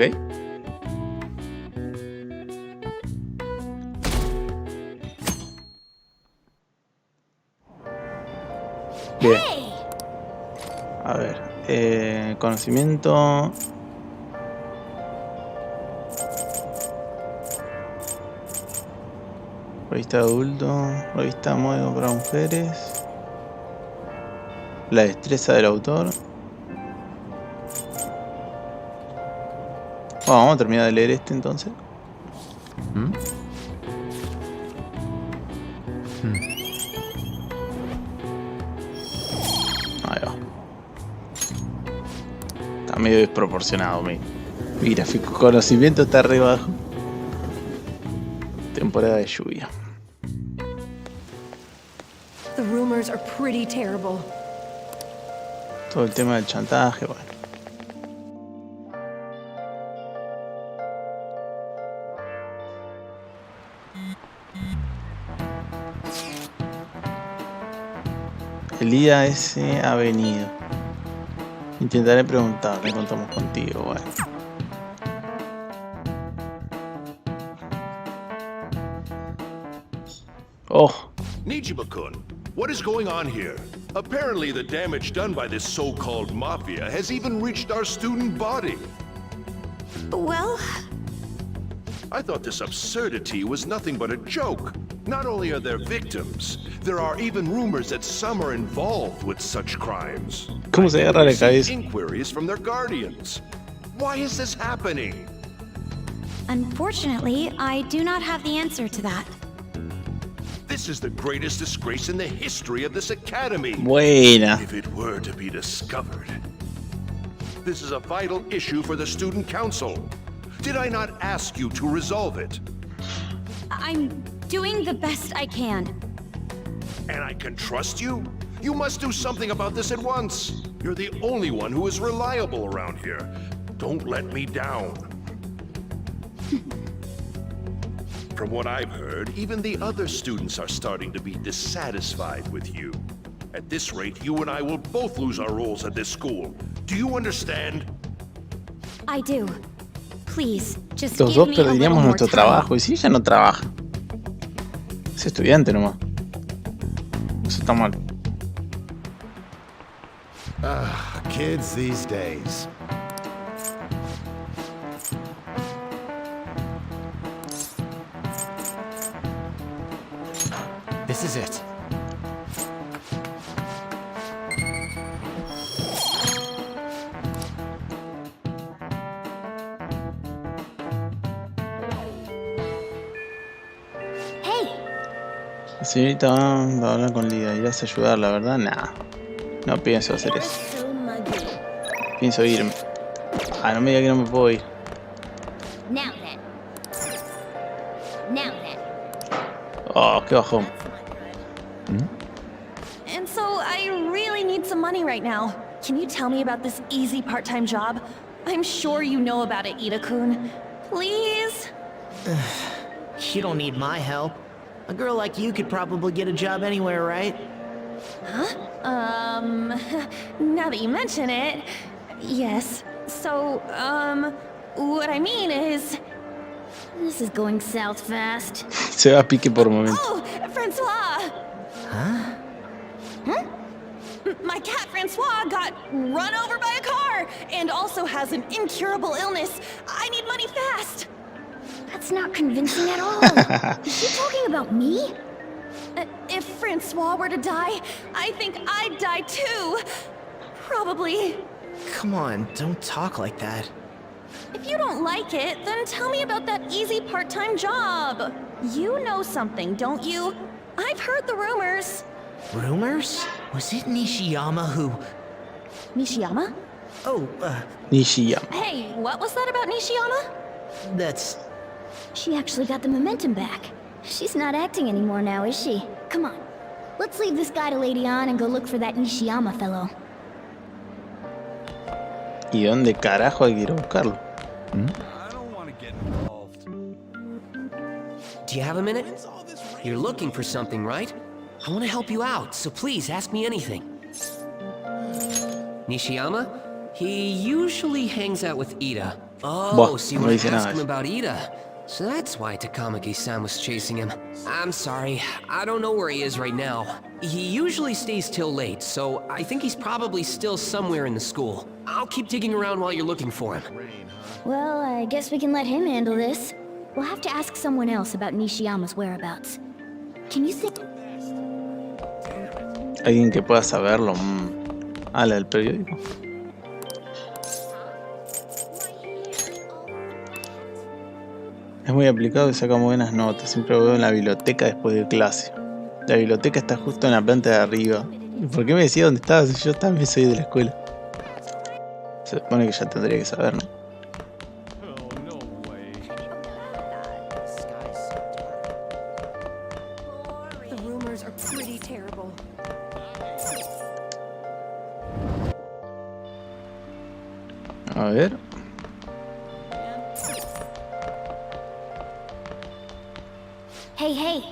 Bien. A ver, conocimiento. Revista de adulto, revista modelo para mujeres. La destreza del autor. Bueno, vamos a terminar de leer este entonces. Ahí va. Está medio desproporcionado mi gráfico. Conocimiento está re bajo. Temporada de lluvia. The rumors are pretty terrible. Todo el tema del chantaje, bueno. El día ese ha venido. Intentaré preguntarle, contamos contigo, bueno. Oh. Nichibukun, what is going on here? Apparently the damage done by this so-called mafia has even reached our student body. Well, I thought this absurdity was nothing but a joke. Not only are there victims, there are even rumors that some are involved with such crimes. ¿Cómo se agarra la cabeza? Inquiries from their guardians. Why is this happening? Unfortunately, I do not have the answer to that. This is the greatest disgrace in the history of this academy. Buena. If it were to be discovered, This is a vital issue for the student council. Did I not ask you to resolve it? I'm doing the best I can. And I can trust you? You must do something about this at once. You're the only one who is reliable around here. Don't let me down. From what I've heard, even the other students are starting to be dissatisfied with you. At this rate, you and I will both lose our roles at this school. Do you understand? I do. Please, just Los give dos me a little perderíamos more nuestro time. trabajo. Y si ella no trabaja, es estudiante nomás. Eso está mal. Kids these days. This is it. La señorita va a hablar con Lida. ¿Irás a ayudarla, verdad? Nah. No pienso hacer eso. Pienso irme. Ah, no me diga que no me puedo ir. Now then. Now then. Oh, qué bajón. And so I really need some money right now. Can you tell me about this easy part-time job? I'm sure you know about it, Ida-kun. Please? You don't need my help. A girl like you could probably get a job anywhere, right? Huh? Now that you mention it, yes. So, what I mean is... This is going south fast. Se va a pique por un momento. Oh, Francois! Huh? Huh? My cat Francois got run over by a car and also has an incurable illness. I need money fast. That's not convincing at all. Is she talking about me? If Francois were to die, I think I'd die too. Probably. Come on, don't talk like that. If you don't like it, then tell me about that easy part-time job. You know something, don't you? I've heard the rumors. Rumors? Was it Nishiyama who... Nishiyama? Oh, Nishiyama. Hey, what was that about Nishiyama? That's... She actually got the momentum back. She's not acting anymore now, is she? Come on. Let's leave this guy to Lady On and go look for that Nishiyama fellow. ¿Y dónde carajo hay que ir a buscarlo? Do you have a minute? You're looking for something, right? I want to help you out, so please ask me anything. Nishiyama? He usually hangs out with Ida. Oh, so you want to ask him about Ida? So that's why Takamaki-san was chasing him. I'm sorry, I don't know where he is right now. He usually stays till late, so I think he's probably still somewhere in the school. I'll keep digging around while you're looking for him. Well, I guess we can let him handle this. We'll have to ask someone else about Nishiyama's whereabouts. Can you think... ¿Alguien que pueda saberlo? Ah, la del periódico. Es muy aplicado y saca muy buenas notas. Siempre lo veo en la biblioteca después de clase. La biblioteca está justo en la planta de arriba. ¿Y por qué me decía dónde estaba si yo también soy de la escuela? Se supone que ya tendría que saber, ¿no? The rumors are pretty terrible. A ver. Hey, hey!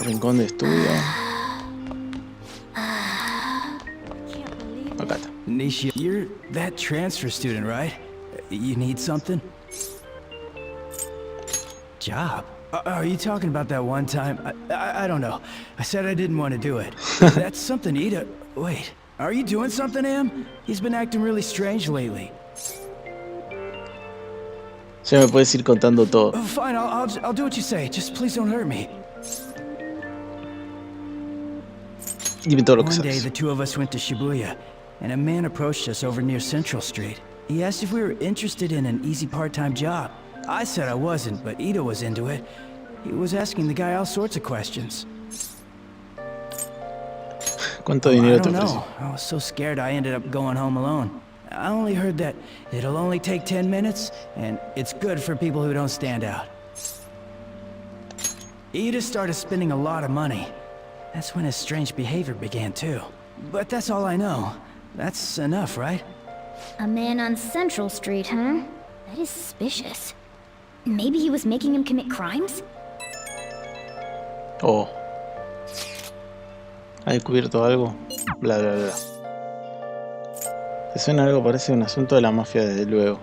Rincón de estudio. Acá está. Nisha, you're that transfer student, right? You need something? Job? Are you talking about that one time? I don't know. I said I didn't want to do it. That's something Ida... Wait, are you doing something to him? He's been acting really strange lately. Ya me puedes ir contando todo. Oh, fine, I'll do what you say. Just please don't hurt me. Dime todo lo que One day, sabes. the two of us went to Shibuya, and a man approached us over near Central Street. He asked if we were interested in an easy part-time job. I said I wasn't, but Ida was into it. He was asking the guy all sorts of questions. ¿Cuánto dinero te I don't ofreció? know. I was so scared I ended up going home alone. I only heard that it'll only take 10 minutes, and it's good for people who don't stand out. Ida started spending a lot of money. That's when his strange behavior began, too. But that's all I know. That's enough, right? A man on Central Street, huh? That is suspicious. Maybe he was making him commit crimes? Oh. ¿Ha descubierto algo? Bla bla bla. ¿Te suena algo? Parece un asunto de la mafia, desde luego.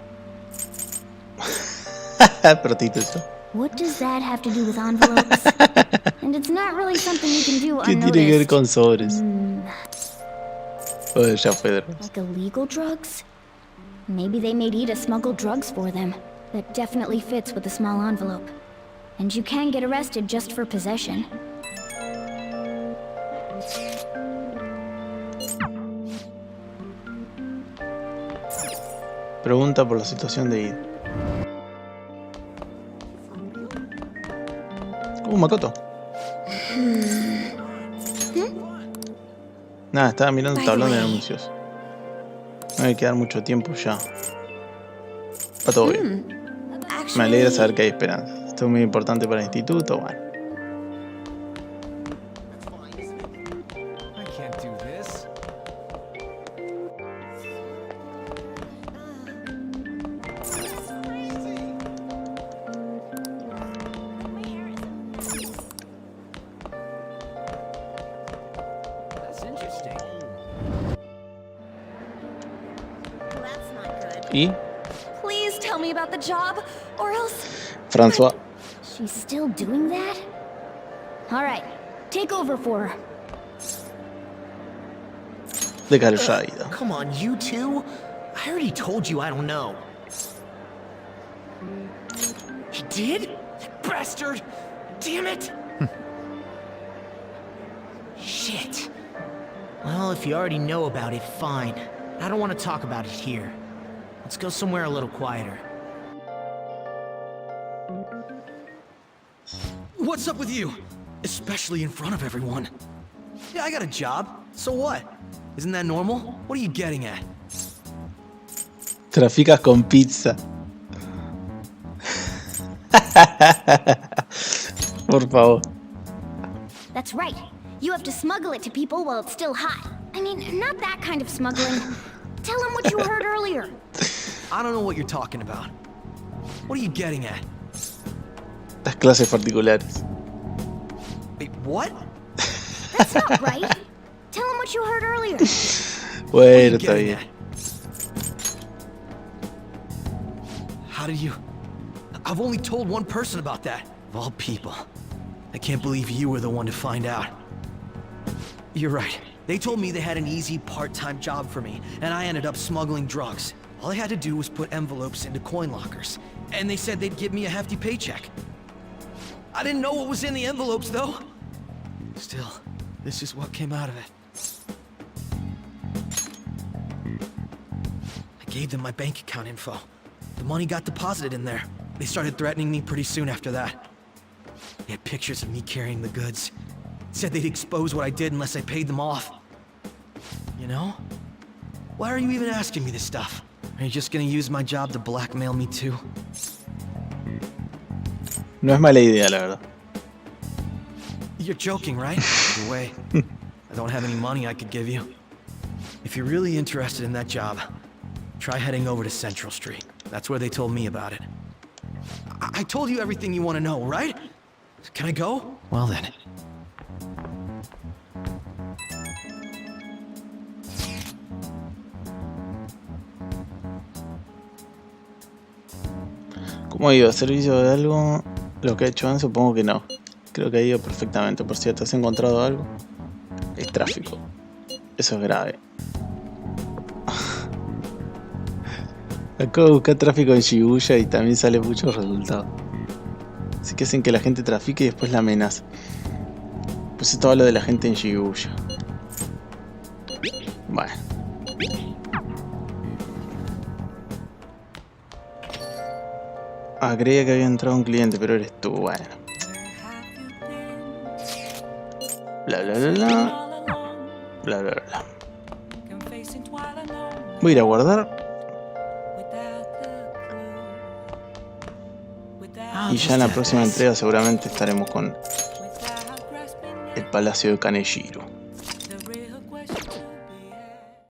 Prostituta. What does that have to do with envelopes? And it's not really something you can do ¿Qué tiene que ver unnoticed. con sobres? Oh, ya fue drogas. Like illegal drugs? Maybe they made Ida smuggle drugs for them. That definitely fits with a small envelope. And you can get arrested just for possession. Pregunta por la situación de Ida. Makoto. Nada, estaba mirando el tablón de anuncios. No hay que dar mucho tiempo ya. Va todo bien. Me alegra saber que hay esperanza. Esto es muy importante para el instituto. Bueno. ¿Y? Please tell me about the job, or else. François. She's still doing that? Alright, take over for her. Déjalo ya, Ida. Come on, you two? I already told you I don't know. He did? Bastard! Damn it! Shit. Well, if you already know about it, fine. I don't want to talk about it here. Let's go somewhere a little quieter. What's up with you? Especially in front of everyone. Yeah, I got a job. So what? Isn't that normal? What are you getting at? Traficas con pizza. Por favor. That's right. You have to smuggle it to people while it's still hot. I mean, not that kind of smuggling. Tell them what you heard earlier. I don't know what you're talking about. What are you getting at? Las clases particulares. Wait, what? That's not right. Tell them what you heard earlier. Bueno, está bien. How did you... I've only told one person about that. Of all people. I can't believe you were the one to find out. You're right. They told me they had an easy part-time job for me, and I ended up smuggling drugs. All I had to do was put envelopes into coin lockers, and they said they'd give me a hefty paycheck. I didn't know what was in the envelopes, though. Still, this is what came out of it. I gave them my bank account info. The money got deposited in there. They started threatening me pretty soon after that. They had pictures of me carrying the goods. Said they'd expose what I did unless I paid them off. You know? Why are you even asking me this stuff? Are you just gonna use my job to blackmail me too? No es mala idea, la verdad. You're joking, right? Either way, I don't have any money I could give you. If you're really interested in that job, try heading over to Central Street. That's where they told me about it. I told you everything you want to know, right? Can I go? Well then. ¿Cómo ha ido? ¿Servicio de algo? Lo que ha hecho antes, supongo que no. Creo que ha ido perfectamente. Por cierto, ¿has encontrado algo? Es tráfico. Eso es grave. Acabo de buscar tráfico en Shibuya y también sale muchos resultados. Así que hacen que la gente trafique y después la amenaza. Pues esto habla de la gente en Shibuya. Bueno. Ah, creía que había entrado un cliente, pero eres tú, bueno. Bla bla bla bla. Bla bla bla. Voy a ir a guardar. Y ya en la próxima entrega seguramente estaremos con el Palacio de Kaneshiro.